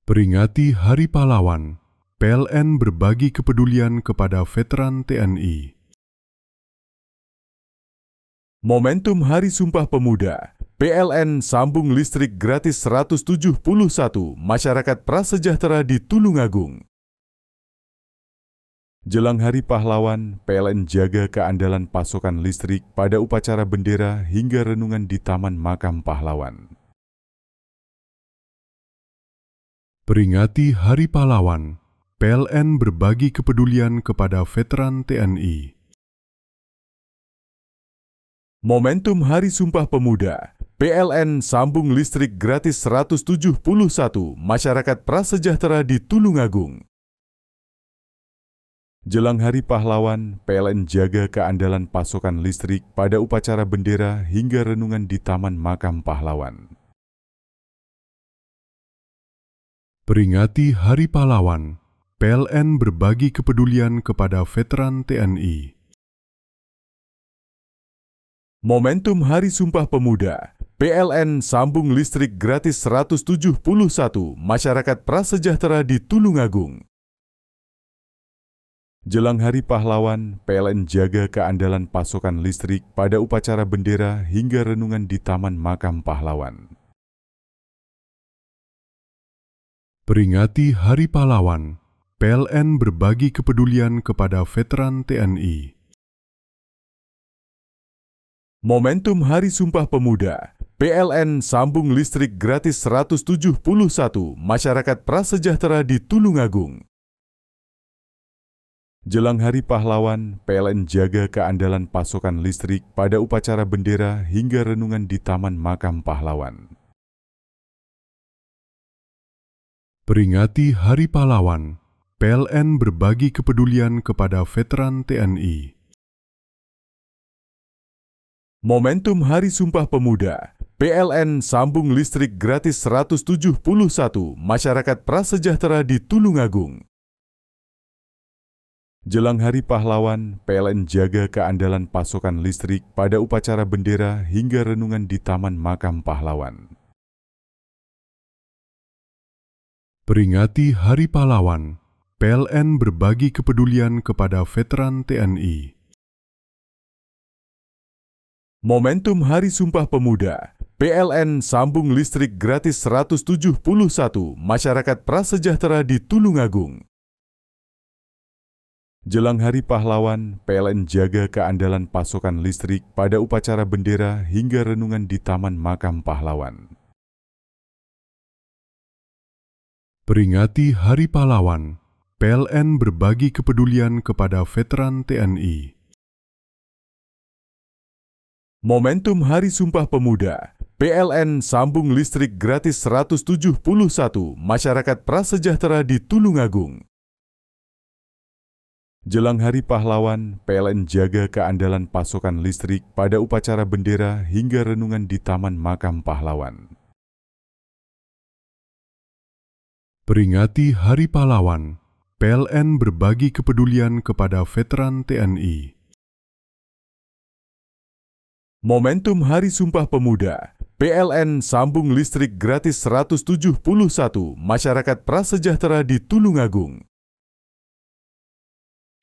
Peringati Hari Pahlawan, PLN berbagi kepedulian kepada veteran TNI. Momentum Hari Sumpah Pemuda, PLN sambung listrik gratis 171 masyarakat prasejahtera di Tulungagung. Jelang Hari Pahlawan, PLN jaga keandalan pasokan listrik pada upacara bendera hingga renungan di Taman Makam Pahlawan. Peringati Hari Pahlawan, PLN berbagi kepedulian kepada veteran TNI. Momentum Hari Sumpah Pemuda, PLN sambung listrik gratis 171 masyarakat prasejahtera di Tulungagung. Jelang Hari Pahlawan, PLN jaga keandalan pasokan listrik pada upacara bendera hingga renungan di Taman Makam Pahlawan. Peringati Hari Pahlawan, PLN berbagi kepedulian kepada veteran TNI. Momentum Hari Sumpah Pemuda, PLN sambung listrik gratis 171 masyarakat prasejahtera di Tulungagung. Jelang Hari Pahlawan, PLN jaga keandalan pasokan listrik pada upacara bendera hingga renungan di Taman Makam Pahlawan. Peringati Hari Pahlawan, PLN berbagi kepedulian kepada veteran TNI. Momentum Hari Sumpah Pemuda, PLN sambung listrik gratis 171 masyarakat prasejahtera di Tulungagung. Jelang Hari Pahlawan, PLN jaga keandalan pasokan listrik pada upacara bendera hingga renungan di Taman Makam Pahlawan. Peringati Hari Pahlawan, PLN berbagi kepedulian kepada veteran TNI. Momentum Hari Sumpah Pemuda, PLN sambung listrik gratis 171 masyarakat prasejahtera di Tulungagung. Jelang Hari Pahlawan, PLN jaga keandalan pasokan listrik pada upacara bendera hingga renungan di Taman Makam Pahlawan. Peringati Hari Pahlawan, PLN berbagi kepedulian kepada veteran TNI. Momentum Hari Sumpah Pemuda, PLN sambung listrik gratis 171 masyarakat prasejahtera di Tulungagung. Jelang Hari Pahlawan, PLN jaga keandalan pasokan listrik pada upacara bendera hingga renungan di Taman Makam Pahlawan. Peringati Hari Pahlawan, PLN berbagi kepedulian kepada veteran TNI. Momentum Hari Sumpah Pemuda, PLN sambung listrik gratis 171 masyarakat prasejahtera di Tulungagung. Jelang Hari Pahlawan, PLN jaga keandalan pasokan listrik pada upacara bendera hingga renungan di Taman Makam Pahlawan. Peringati Hari Pahlawan, PLN berbagi kepedulian kepada veteran TNI. Momentum Hari Sumpah Pemuda, PLN sambung listrik gratis 171 masyarakat prasejahtera di Tulungagung.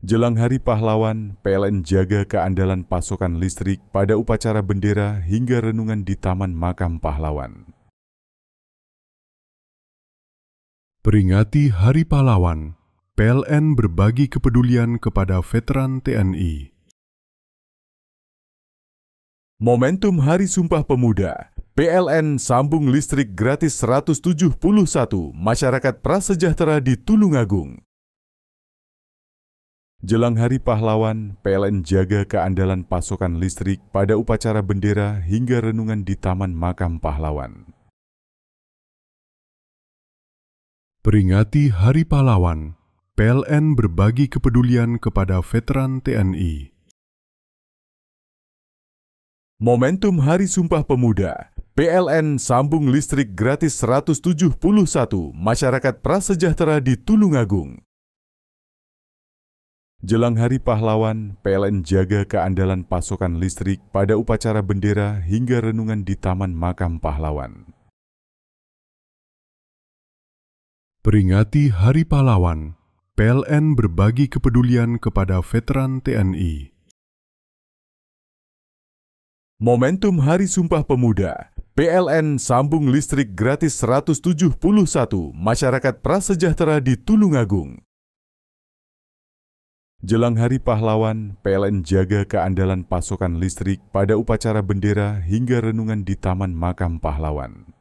Jelang Hari Pahlawan, PLN jaga keandalan pasokan listrik pada upacara bendera hingga renungan di Taman Makam Pahlawan. Peringati Hari Pahlawan, PLN berbagi kepedulian kepada veteran TNI. Momentum Hari Sumpah Pemuda, PLN sambung listrik gratis 171 masyarakat prasejahtera di Tulungagung. Jelang Hari Pahlawan, PLN jaga keandalan pasokan listrik pada upacara bendera hingga renungan di Taman Makam Pahlawan. Peringati Hari Pahlawan, PLN berbagi kepedulian kepada veteran TNI. Momentum Hari Sumpah Pemuda, PLN sambung listrik gratis 171 masyarakat prasejahtera di Tulungagung. Jelang Hari Pahlawan, PLN jaga keandalan pasokan listrik pada upacara bendera hingga renungan di Taman Makam Pahlawan. Peringati Hari Pahlawan, PLN berbagi kepedulian kepada veteran TNI. Momentum Hari Sumpah Pemuda, PLN sambung listrik gratis 171 masyarakat prasejahtera di Tulungagung. Jelang Hari Pahlawan, PLN jaga keandalan pasokan listrik pada upacara bendera hingga renungan di Taman Makam Pahlawan.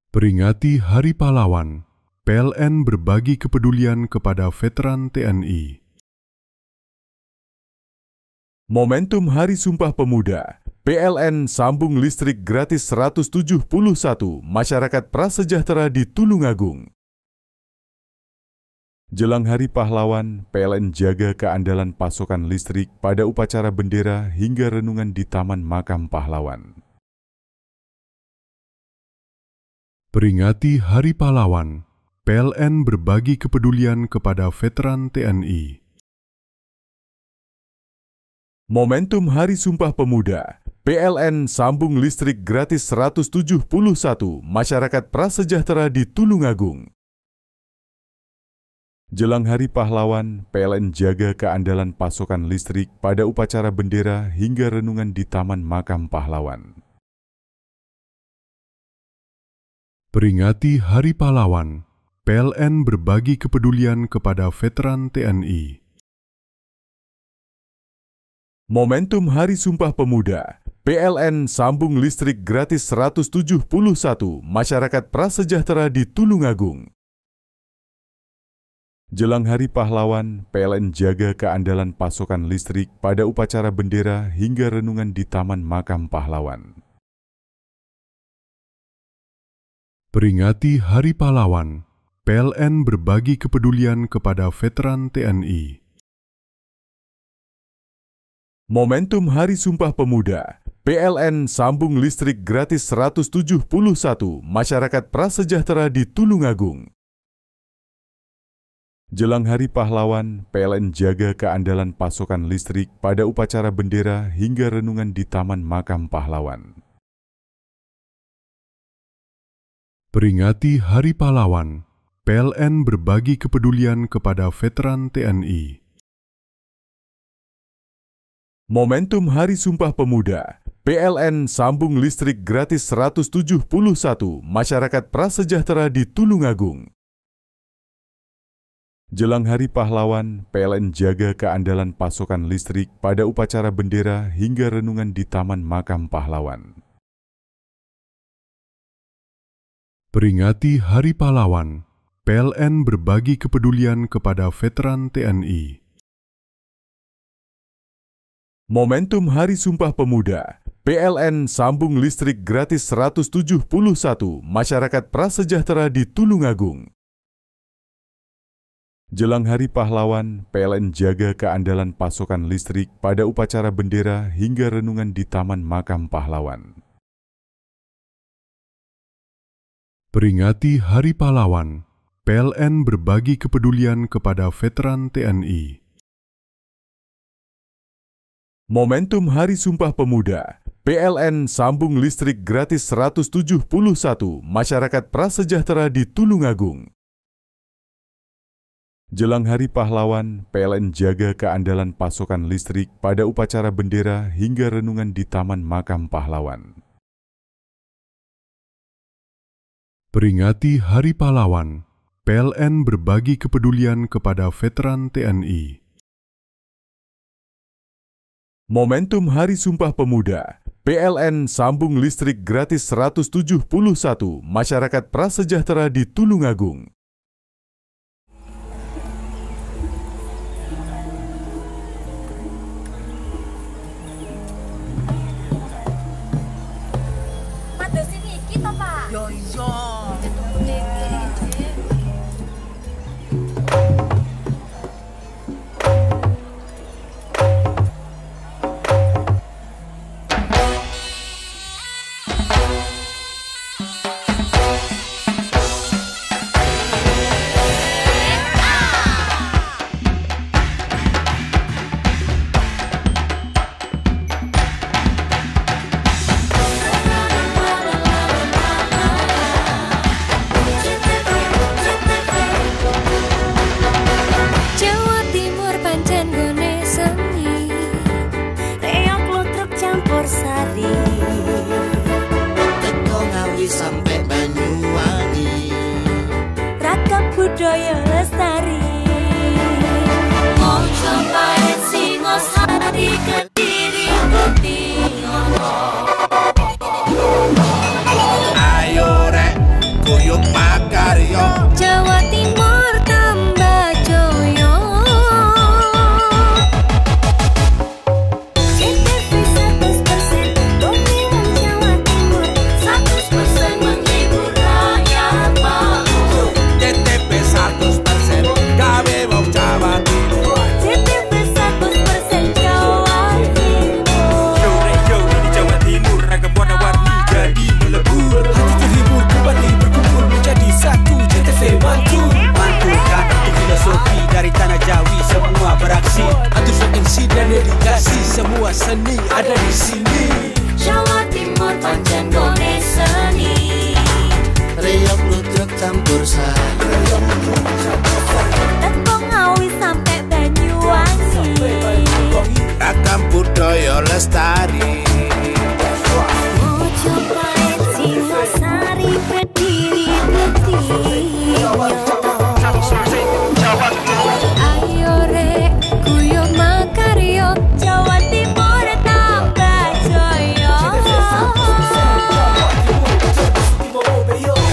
Peringati Hari Pahlawan, PLN berbagi kepedulian kepada veteran TNI. Momentum Hari Sumpah Pemuda, PLN sambung listrik gratis 171 masyarakat prasejahtera di Tulungagung. Jelang Hari Pahlawan, PLN jaga keandalan pasokan listrik pada upacara bendera hingga renungan di Taman Makam Pahlawan. Peringati Hari Pahlawan, PLN berbagi kepedulian kepada veteran TNI. Momentum Hari Sumpah Pemuda, PLN sambung listrik gratis 171 masyarakat prasejahtera di Tulungagung. Jelang Hari Pahlawan, PLN jaga keandalan pasokan listrik pada upacara bendera hingga renungan di Taman Makam Pahlawan. Peringati Hari Pahlawan, PLN berbagi kepedulian kepada veteran TNI. Momentum Hari Sumpah Pemuda, PLN sambung listrik gratis 171 masyarakat prasejahtera di Tulungagung. Jelang Hari Pahlawan, PLN jaga keandalan pasokan listrik pada upacara bendera hingga renungan di Taman Makam Pahlawan. Peringati Hari Pahlawan, PLN berbagi kepedulian kepada veteran TNI. Momentum Hari Sumpah Pemuda, PLN sambung listrik gratis 171 masyarakat prasejahtera di Tulungagung. Jelang Hari Pahlawan, PLN jaga keandalan pasokan listrik pada upacara bendera hingga renungan di Taman Makam Pahlawan. Peringati Hari Pahlawan, PLN berbagi kepedulian kepada veteran TNI. Momentum Hari Sumpah Pemuda, PLN sambung listrik gratis 171 masyarakat prasejahtera di Tulungagung. Jelang Hari Pahlawan, PLN jaga keandalan pasokan listrik pada upacara bendera hingga renungan di Taman Makam Pahlawan. Peringati Hari Pahlawan, PLN berbagi kepedulian kepada veteran TNI. Momentum Hari Sumpah Pemuda, PLN sambung listrik gratis 171 masyarakat prasejahtera di Tulungagung. Jelang Hari Pahlawan, PLN jaga keandalan pasokan listrik pada upacara bendera hingga renungan di Taman Makam Pahlawan. Peringati Hari Pahlawan, PLN berbagi kepedulian kepada veteran TNI. Momentum Hari Sumpah Pemuda, PLN sambung listrik gratis 171 masyarakat prasejahtera di Tulungagung. Jelang Hari Pahlawan, PLN jaga keandalan pasokan listrik pada upacara bendera hingga renungan di Taman Makam Pahlawan. Peringati Hari Pahlawan, PLN berbagi kepedulian kepada veteran TNI. Momentum Hari Sumpah Pemuda, PLN sambung listrik gratis 171 masyarakat prasejahtera di Tulungagung. Mados ini kita, Pak. Yo iya. Sampai Banyuwangi, ragam budaya lestari. Mojo paling Singosari Kediri Bukti ayo rek kuyuk makaryo Jawa Ayo rek, guyo makaryo, Jawa Timur tambah jaya.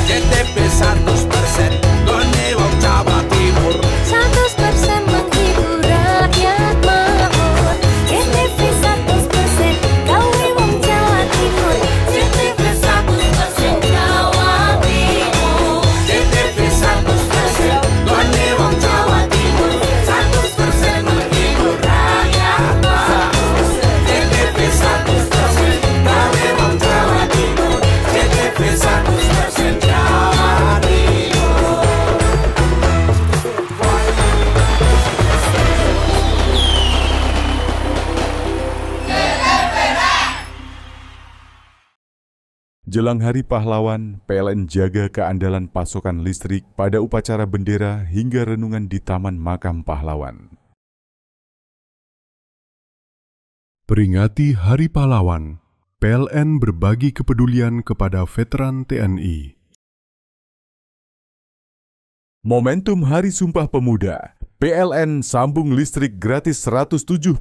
KTP 100% gone wong Jawa Timur. 100% menghibur rakyat makmur. KTP 100% gawe wong Jawa Timur. KTP 100% Jawa Timur. KTP 100% gone wong Jawa Timur. 100% menghibur rakyat makmur. KTP 100% gawe wong Jawa Timur. KTP 100% Jawa Timur. Jelang Hari Pahlawan, PLN jaga keandalan pasokan listrik pada upacara bendera hingga renungan di Taman Makam Pahlawan. Peringati Hari Pahlawan, PLN berbagi kepedulian kepada veteran TNI. Momentum Hari Sumpah Pemuda, PLN sambung listrik gratis 171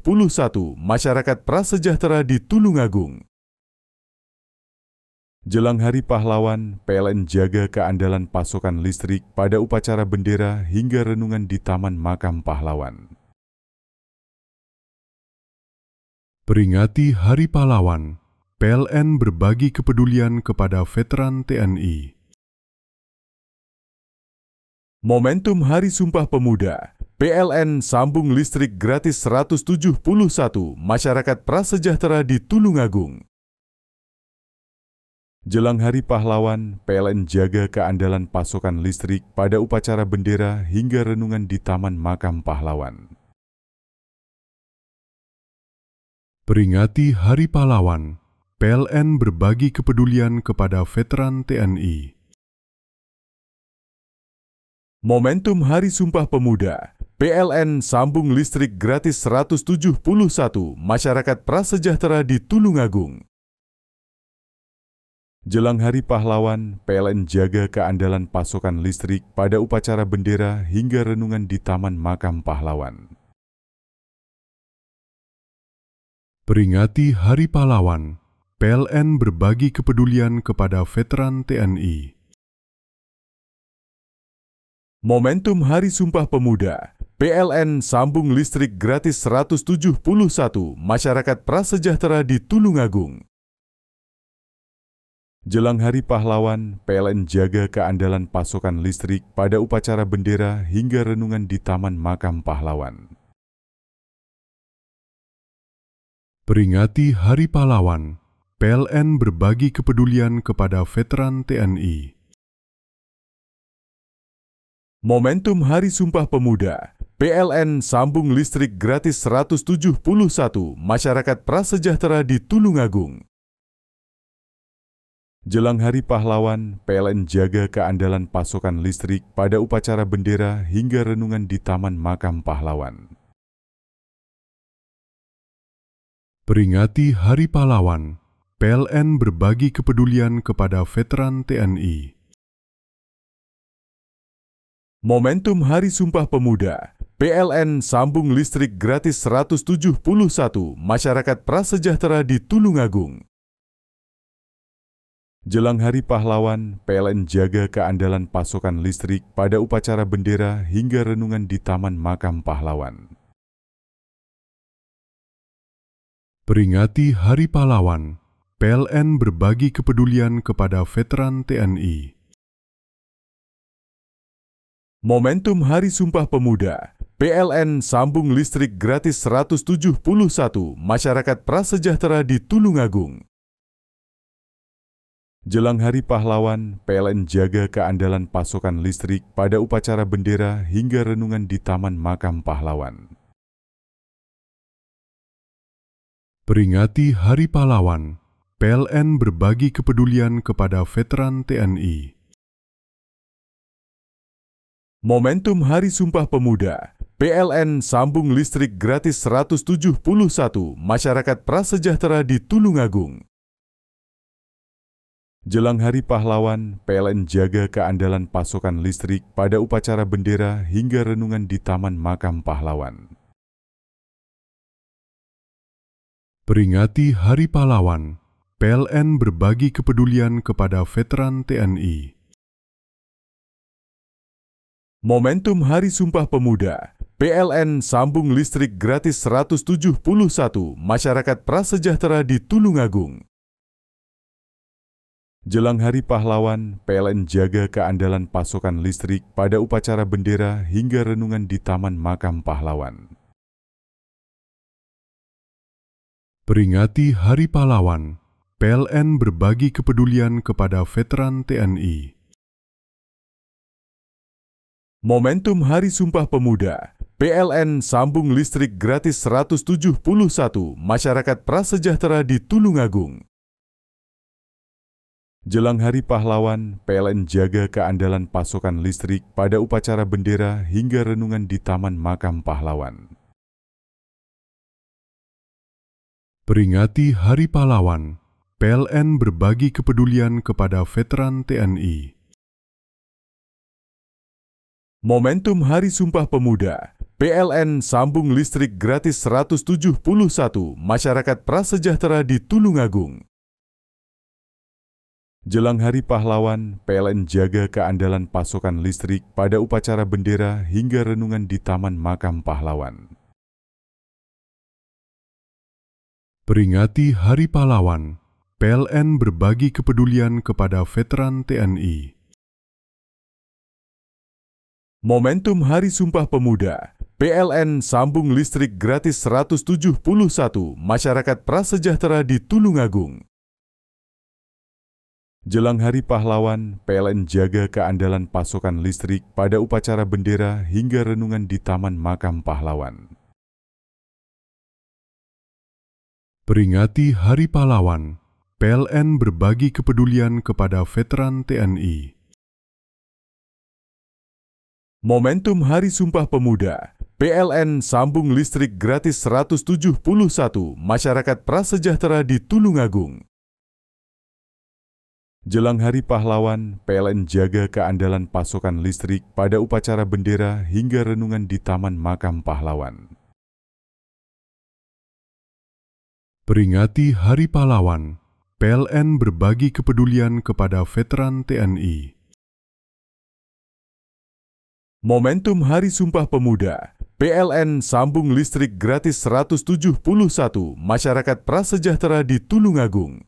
masyarakat prasejahtera di Tulungagung. Jelang Hari Pahlawan, PLN jaga keandalan pasokan listrik pada upacara bendera hingga renungan di Taman Makam Pahlawan. Peringati Hari Pahlawan, PLN berbagi kepedulian kepada veteran TNI. Momentum Hari Sumpah Pemuda, PLN sambung listrik gratis 171 masyarakat prasejahtera di Tulungagung. Jelang Hari Pahlawan, PLN jaga keandalan pasokan listrik pada upacara bendera hingga renungan di Taman Makam Pahlawan. Peringati Hari Pahlawan, PLN berbagi kepedulian kepada veteran TNI. Momentum Hari Sumpah Pemuda, PLN sambung listrik gratis 171 masyarakat prasejahtera di Tulungagung. Jelang Hari Pahlawan, PLN jaga keandalan pasokan listrik pada upacara bendera hingga renungan di Taman Makam Pahlawan. Peringati Hari Pahlawan, PLN berbagi kepedulian kepada veteran TNI. Momentum Hari Sumpah Pemuda, PLN sambung listrik gratis 171 masyarakat prasejahtera di Tulungagung. Jelang Hari Pahlawan, PLN jaga keandalan pasokan listrik pada upacara bendera hingga renungan di Taman Makam Pahlawan. Peringati Hari Pahlawan, PLN berbagi kepedulian kepada veteran TNI. Momentum Hari Sumpah Pemuda, PLN sambung listrik gratis 171 masyarakat prasejahtera di Tulungagung. Jelang Hari Pahlawan, PLN jaga keandalan pasokan listrik pada upacara bendera hingga renungan di Taman Makam Pahlawan. Peringati Hari Pahlawan, PLN berbagi kepedulian kepada veteran TNI. Momentum Hari Sumpah Pemuda, PLN sambung listrik gratis 171 masyarakat prasejahtera di Tulungagung. Jelang Hari Pahlawan, PLN jaga keandalan pasokan listrik pada upacara bendera hingga renungan di Taman Makam Pahlawan. Peringati Hari Pahlawan, PLN berbagi kepedulian kepada veteran TNI. Momentum Hari Sumpah Pemuda, PLN sambung listrik gratis 171 masyarakat prasejahtera di Tulungagung. Jelang Hari Pahlawan, PLN jaga keandalan pasokan listrik pada upacara bendera hingga renungan di Taman Makam Pahlawan. Peringati Hari Pahlawan, PLN berbagi kepedulian kepada veteran TNI. Momentum Hari Sumpah Pemuda, PLN sambung listrik gratis 171 masyarakat prasejahtera di Tulungagung. Jelang Hari Pahlawan, PLN jaga keandalan pasokan listrik pada upacara bendera hingga renungan di Taman Makam Pahlawan. Peringati Hari Pahlawan, PLN berbagi kepedulian kepada veteran TNI. Momentum Hari Sumpah Pemuda, PLN sambung listrik gratis 171 masyarakat prasejahtera di Tulungagung. Jelang Hari Pahlawan, PLN jaga keandalan pasokan listrik pada upacara bendera hingga renungan di Taman Makam Pahlawan. Peringati Hari Pahlawan, PLN berbagi kepedulian kepada veteran TNI. Momentum Hari Sumpah Pemuda, PLN sambung listrik gratis 171 masyarakat prasejahtera di Tulungagung. Jelang Hari Pahlawan, PLN jaga keandalan pasokan listrik pada upacara bendera hingga renungan di Taman Makam Pahlawan. Peringati Hari Pahlawan, PLN berbagi kepedulian kepada veteran TNI. Momentum Hari Sumpah Pemuda, PLN sambung listrik gratis 171 masyarakat prasejahtera di Tulungagung. Jelang Hari Pahlawan, PLN jaga keandalan pasokan listrik pada upacara bendera hingga renungan di Taman Makam Pahlawan. Peringati Hari Pahlawan, PLN berbagi kepedulian kepada veteran TNI. Momentum Hari Sumpah Pemuda, PLN sambung listrik gratis 171 masyarakat prasejahtera di Tulungagung. Jelang Hari Pahlawan, PLN jaga keandalan pasokan listrik pada upacara bendera hingga renungan di Taman Makam Pahlawan. Peringati Hari Pahlawan, PLN berbagi kepedulian kepada veteran TNI. Momentum Hari Sumpah Pemuda, PLN sambung listrik gratis 171 masyarakat prasejahtera di Tulungagung. Jelang Hari Pahlawan, PLN jaga keandalan pasokan listrik pada upacara bendera hingga renungan di Taman Makam Pahlawan. Peringati Hari Pahlawan, PLN berbagi kepedulian kepada veteran TNI. Momentum Hari Sumpah Pemuda, PLN sambung listrik gratis 171 masyarakat prasejahtera di Tulungagung.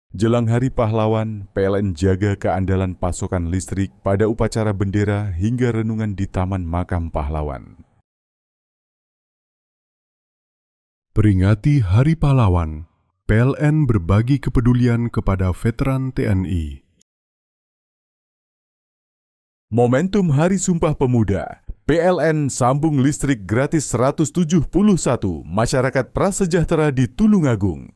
Jelang Hari Pahlawan, PLN jaga keandalan pasokan listrik pada upacara bendera hingga renungan di Taman Makam Pahlawan. Peringati Hari Pahlawan, PLN berbagi kepedulian kepada veteran TNI. Momentum Hari Sumpah Pemuda, PLN sambung listrik gratis 171 masyarakat prasejahtera di Tulungagung.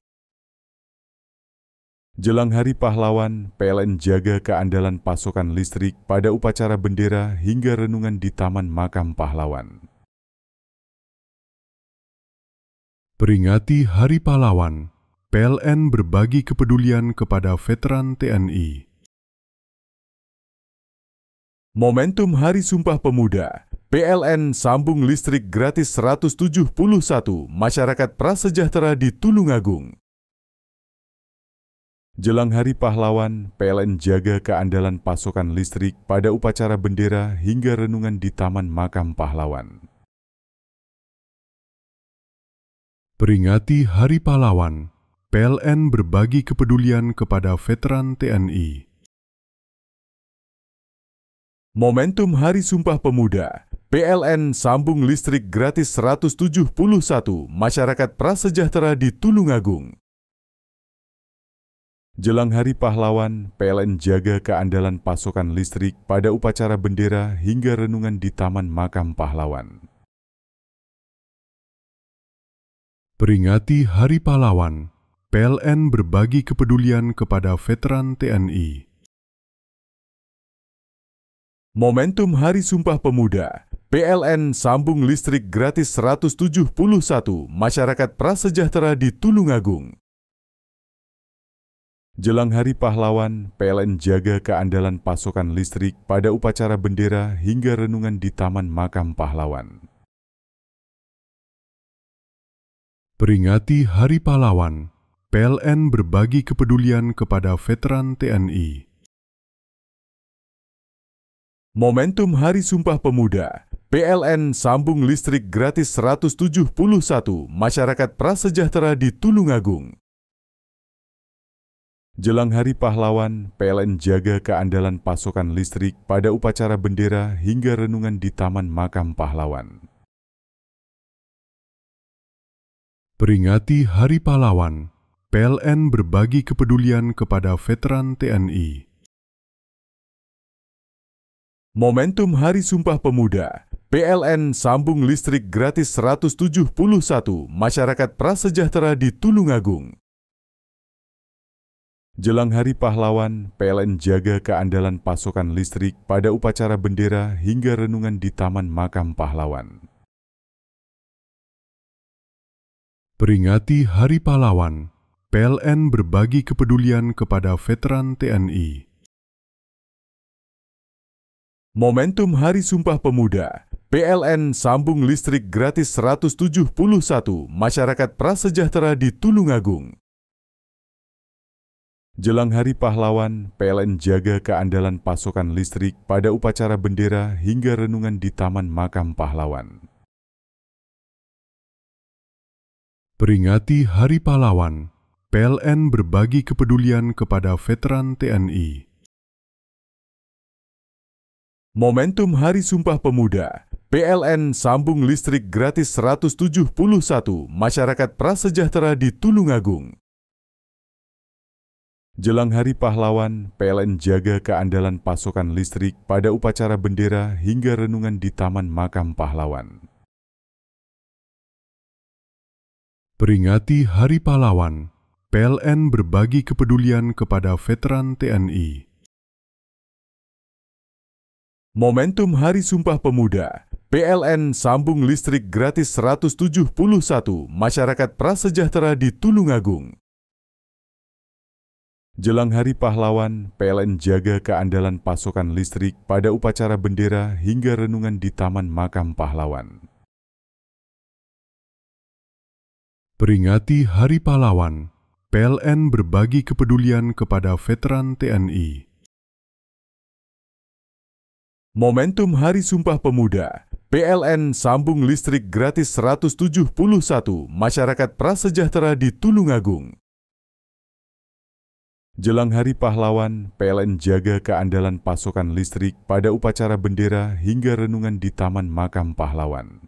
Jelang Hari Pahlawan, PLN jaga keandalan pasokan listrik pada upacara bendera hingga renungan di Taman Makam Pahlawan. Peringati Hari Pahlawan, PLN berbagi kepedulian kepada veteran TNI. Momentum Hari Sumpah Pemuda, PLN sambung listrik gratis 171 masyarakat prasejahtera di Tulungagung. Jelang Hari Pahlawan, PLN jaga keandalan pasokan listrik pada upacara bendera hingga renungan di Taman Makam Pahlawan. Peringati Hari Pahlawan, PLN berbagi kepedulian kepada veteran TNI. Momentum Hari Sumpah Pemuda, PLN sambung listrik gratis 171 masyarakat prasejahtera di Tulungagung. Jelang Hari Pahlawan, PLN jaga keandalan pasokan listrik pada upacara bendera hingga renungan di Taman Makam Pahlawan. Peringati Hari Pahlawan, PLN berbagi kepedulian kepada veteran TNI. Momentum Hari Sumpah Pemuda, PLN sambung listrik gratis 171 masyarakat prasejahtera di Tulungagung. Jelang Hari Pahlawan, PLN jaga keandalan pasokan listrik pada upacara bendera hingga renungan di Taman Makam Pahlawan. Peringati Hari Pahlawan, PLN berbagi kepedulian kepada veteran TNI. Momentum Hari Sumpah Pemuda, PLN sambung listrik gratis 171 masyarakat prasejahtera di Tulungagung. Jelang Hari Pahlawan, PLN jaga keandalan pasokan listrik pada upacara bendera hingga renungan di Taman Makam Pahlawan. Peringati Hari Pahlawan, PLN berbagi kepedulian kepada veteran TNI. Momentum Hari Sumpah Pemuda, PLN sambung listrik gratis 171 masyarakat prasejahtera di Tulungagung. Jelang Hari Pahlawan, PLN jaga keandalan pasokan listrik pada upacara bendera hingga renungan di Taman Makam Pahlawan. Peringati Hari Pahlawan, PLN berbagi kepedulian kepada veteran TNI. Momentum Hari Sumpah Pemuda, PLN sambung listrik gratis 171 masyarakat prasejahtera di Tulungagung. Jelang Hari Pahlawan, PLN jaga keandalan pasokan listrik pada upacara bendera hingga renungan di Taman Makam Pahlawan. Peringati Hari Pahlawan, PLN berbagi kepedulian kepada veteran TNI. Momentum Hari Sumpah Pemuda, PLN sambung listrik gratis 171 masyarakat prasejahtera di Tulungagung. Jelang Hari Pahlawan, PLN jaga keandalan pasokan listrik pada upacara bendera hingga renungan di Taman Makam Pahlawan. Peringati Hari Pahlawan, PLN berbagi kepedulian kepada veteran TNI. Momentum Hari Sumpah Pemuda, PLN sambung listrik gratis 171 masyarakat prasejahtera di Tulungagung. Jelang Hari Pahlawan, PLN jaga keandalan pasokan listrik pada upacara bendera hingga renungan di Taman Makam Pahlawan. Peringati Hari Pahlawan, PLN berbagi kepedulian kepada veteran TNI. Momentum Hari Sumpah Pemuda, PLN sambung listrik gratis 171 masyarakat prasejahtera di Tulungagung. Jelang Hari Pahlawan, PLN jaga keandalan pasokan listrik pada upacara bendera hingga renungan di Taman Makam Pahlawan.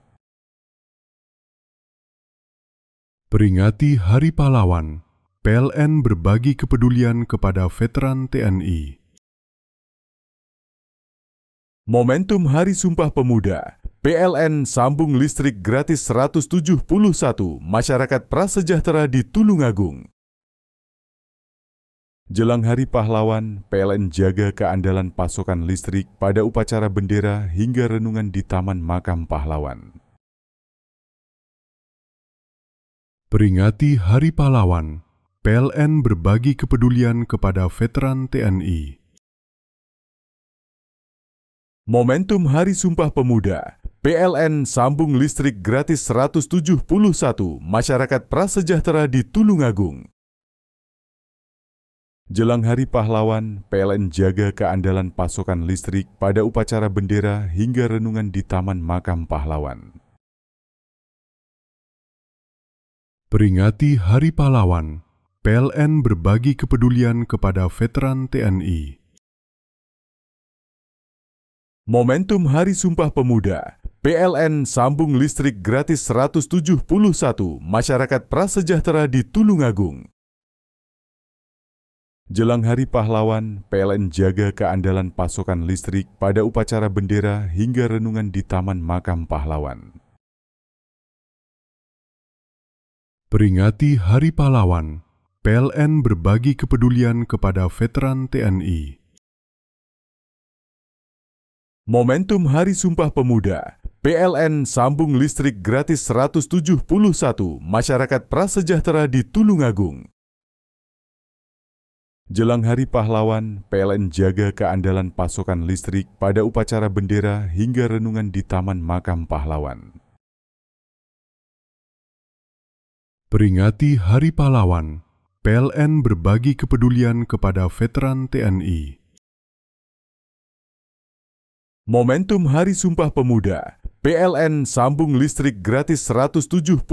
Peringati Hari Pahlawan, PLN berbagi kepedulian kepada veteran TNI. Momentum Hari Sumpah Pemuda, PLN sambung listrik gratis 171 masyarakat prasejahtera di Tulungagung. Jelang Hari Pahlawan, PLN jaga keandalan pasokan listrik pada upacara bendera hingga renungan di Taman Makam Pahlawan. Peringati Hari Pahlawan, PLN berbagi kepedulian kepada veteran TNI. Momentum Hari Sumpah Pemuda, PLN sambung listrik gratis 171 masyarakat prasejahtera di Tulungagung. Jelang Hari Pahlawan, PLN jaga keandalan pasokan listrik pada upacara bendera hingga renungan di Taman Makam Pahlawan. Peringati Hari Pahlawan, PLN berbagi kepedulian kepada veteran TNI. Momentum Hari Sumpah Pemuda, PLN sambung listrik gratis 171 masyarakat prasejahtera di Tulungagung. Jelang Hari Pahlawan, PLN jaga keandalan pasokan listrik pada upacara bendera hingga renungan di Taman Makam Pahlawan. Peringati Hari Pahlawan, PLN berbagi kepedulian kepada veteran TNI. Momentum Hari Sumpah Pemuda, PLN sambung listrik gratis 171 masyarakat prasejahtera di Tulungagung. Jelang Hari Pahlawan, PLN jaga keandalan pasokan listrik pada upacara bendera hingga renungan di Taman Makam Pahlawan. Peringati Hari Pahlawan, PLN berbagi kepedulian kepada veteran TNI. Momentum Hari Sumpah Pemuda, PLN sambung listrik gratis 171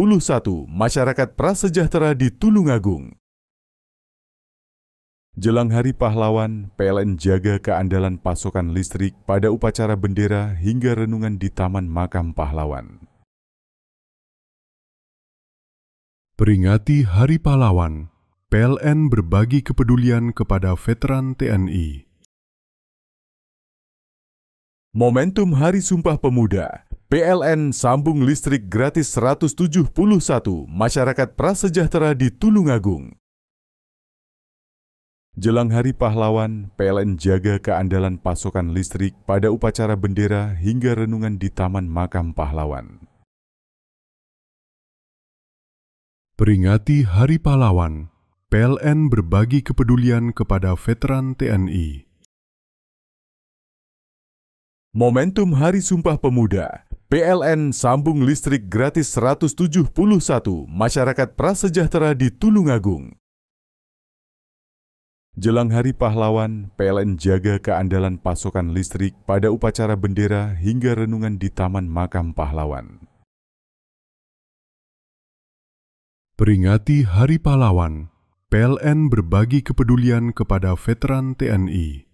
masyarakat prasejahtera di Tulungagung. Jelang Hari Pahlawan, PLN jaga keandalan pasokan listrik pada upacara bendera hingga renungan di Taman Makam Pahlawan. Peringati Hari Pahlawan, PLN berbagi kepedulian kepada veteran TNI. Momentum Hari Sumpah Pemuda, PLN sambung listrik gratis 171 masyarakat prasejahtera di Tulungagung. Jelang Hari Pahlawan, PLN jaga keandalan pasokan listrik pada upacara bendera hingga renungan di Taman Makam Pahlawan. Peringati Hari Pahlawan, PLN berbagi kepedulian kepada veteran TNI. Momentum Hari Sumpah Pemuda, PLN sambung listrik gratis 171 masyarakat prasejahtera di Tulungagung. Jelang Hari Pahlawan, PLN jaga keandalan pasokan listrik pada upacara bendera hingga renungan di Taman Makam Pahlawan. Peringati Hari Pahlawan, PLN berbagi kepedulian kepada veteran TNI.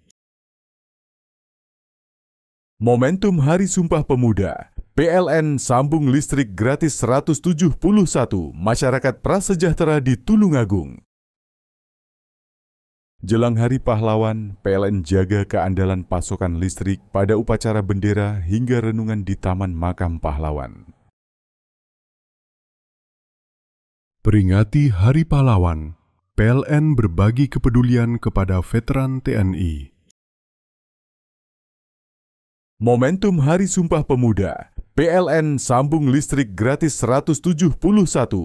Momentum Hari Sumpah Pemuda, PLN sambung listrik gratis 171 masyarakat prasejahtera di Tulungagung. Jelang Hari Pahlawan, PLN jaga keandalan pasokan listrik pada upacara bendera hingga renungan di Taman Makam Pahlawan. Peringati Hari Pahlawan, PLN berbagi kepedulian kepada veteran TNI. Momentum Hari Sumpah Pemuda, PLN sambung listrik gratis 171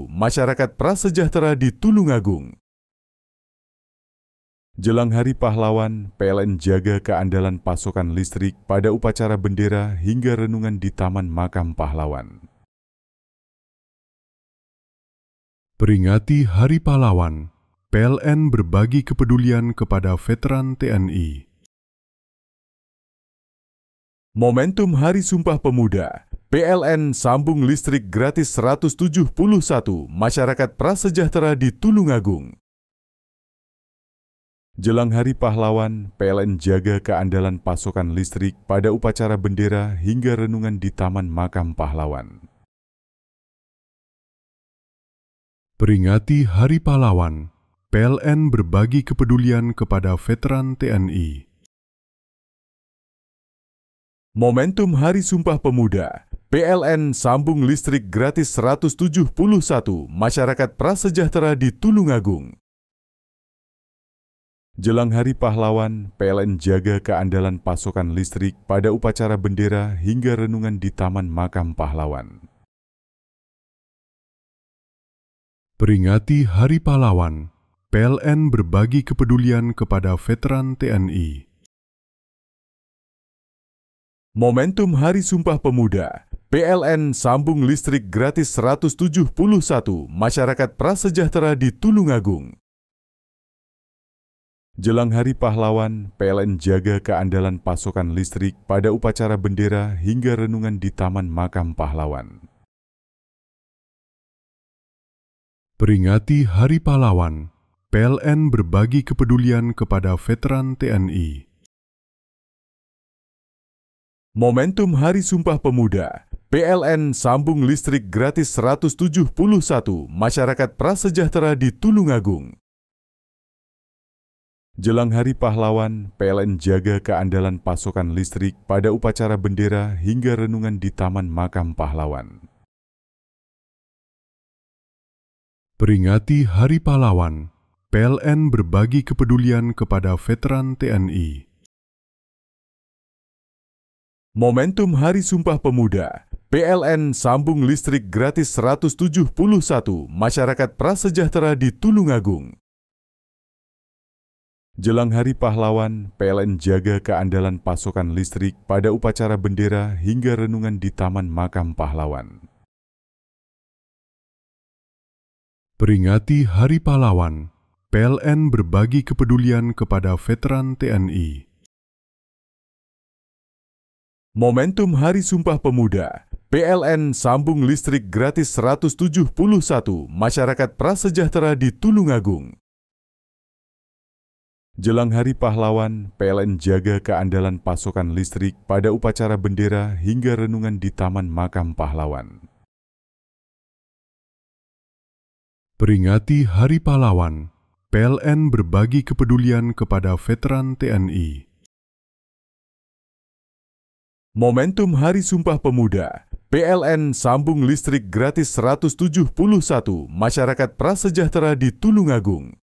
masyarakat prasejahtera di Tulungagung. Jelang Hari Pahlawan, PLN jaga keandalan pasokan listrik pada upacara bendera hingga renungan di Taman Makam Pahlawan. Peringati Hari Pahlawan, PLN berbagi kepedulian kepada veteran TNI. Momentum Hari Sumpah Pemuda, PLN sambung listrik gratis 171 masyarakat prasejahtera di Tulungagung. Jelang Hari Pahlawan, PLN jaga keandalan pasokan listrik pada upacara bendera hingga renungan di Taman Makam Pahlawan. Peringati Hari Pahlawan, PLN berbagi kepedulian kepada veteran TNI. Momentum Hari Sumpah Pemuda, PLN sambung listrik gratis 171 masyarakat prasejahtera di Tulungagung. Jelang Hari Pahlawan, PLN jaga keandalan pasokan listrik pada upacara bendera hingga renungan di Taman Makam Pahlawan. Peringati Hari Pahlawan, PLN berbagi kepedulian kepada veteran TNI. Momentum Hari Sumpah Pemuda, PLN sambung listrik gratis 171 masyarakat prasejahtera di Tulungagung. Jelang Hari Pahlawan, PLN jaga keandalan pasokan listrik pada upacara bendera hingga renungan di Taman Makam Pahlawan. Peringati Hari Pahlawan, PLN berbagi kepedulian kepada veteran TNI. Momentum Hari Sumpah Pemuda, PLN sambung listrik gratis 171 masyarakat prasejahtera di Tulungagung. Jelang Hari Pahlawan, PLN jaga keandalan pasokan listrik pada upacara bendera hingga renungan di Taman Makam Pahlawan. Peringati Hari Pahlawan, PLN berbagi kepedulian kepada veteran TNI. Momentum Hari Sumpah Pemuda, PLN sambung listrik gratis 171 masyarakat prasejahtera di Tulungagung. Jelang Hari Pahlawan, PLN jaga keandalan pasokan listrik pada upacara bendera hingga renungan di Taman Makam Pahlawan. Peringati Hari Pahlawan, PLN berbagi kepedulian kepada veteran TNI. Momentum Hari Sumpah Pemuda, PLN sambung listrik gratis 171 masyarakat prasejahtera di Tulungagung. Jelang Hari Pahlawan, PLN jaga keandalan pasokan listrik pada upacara bendera hingga renungan di Taman Makam Pahlawan. Peringati Hari Pahlawan, PLN berbagi kepedulian kepada veteran TNI. Momentum Hari Sumpah Pemuda, PLN sambung listrik gratis 171 masyarakat prasejahtera di Tulungagung.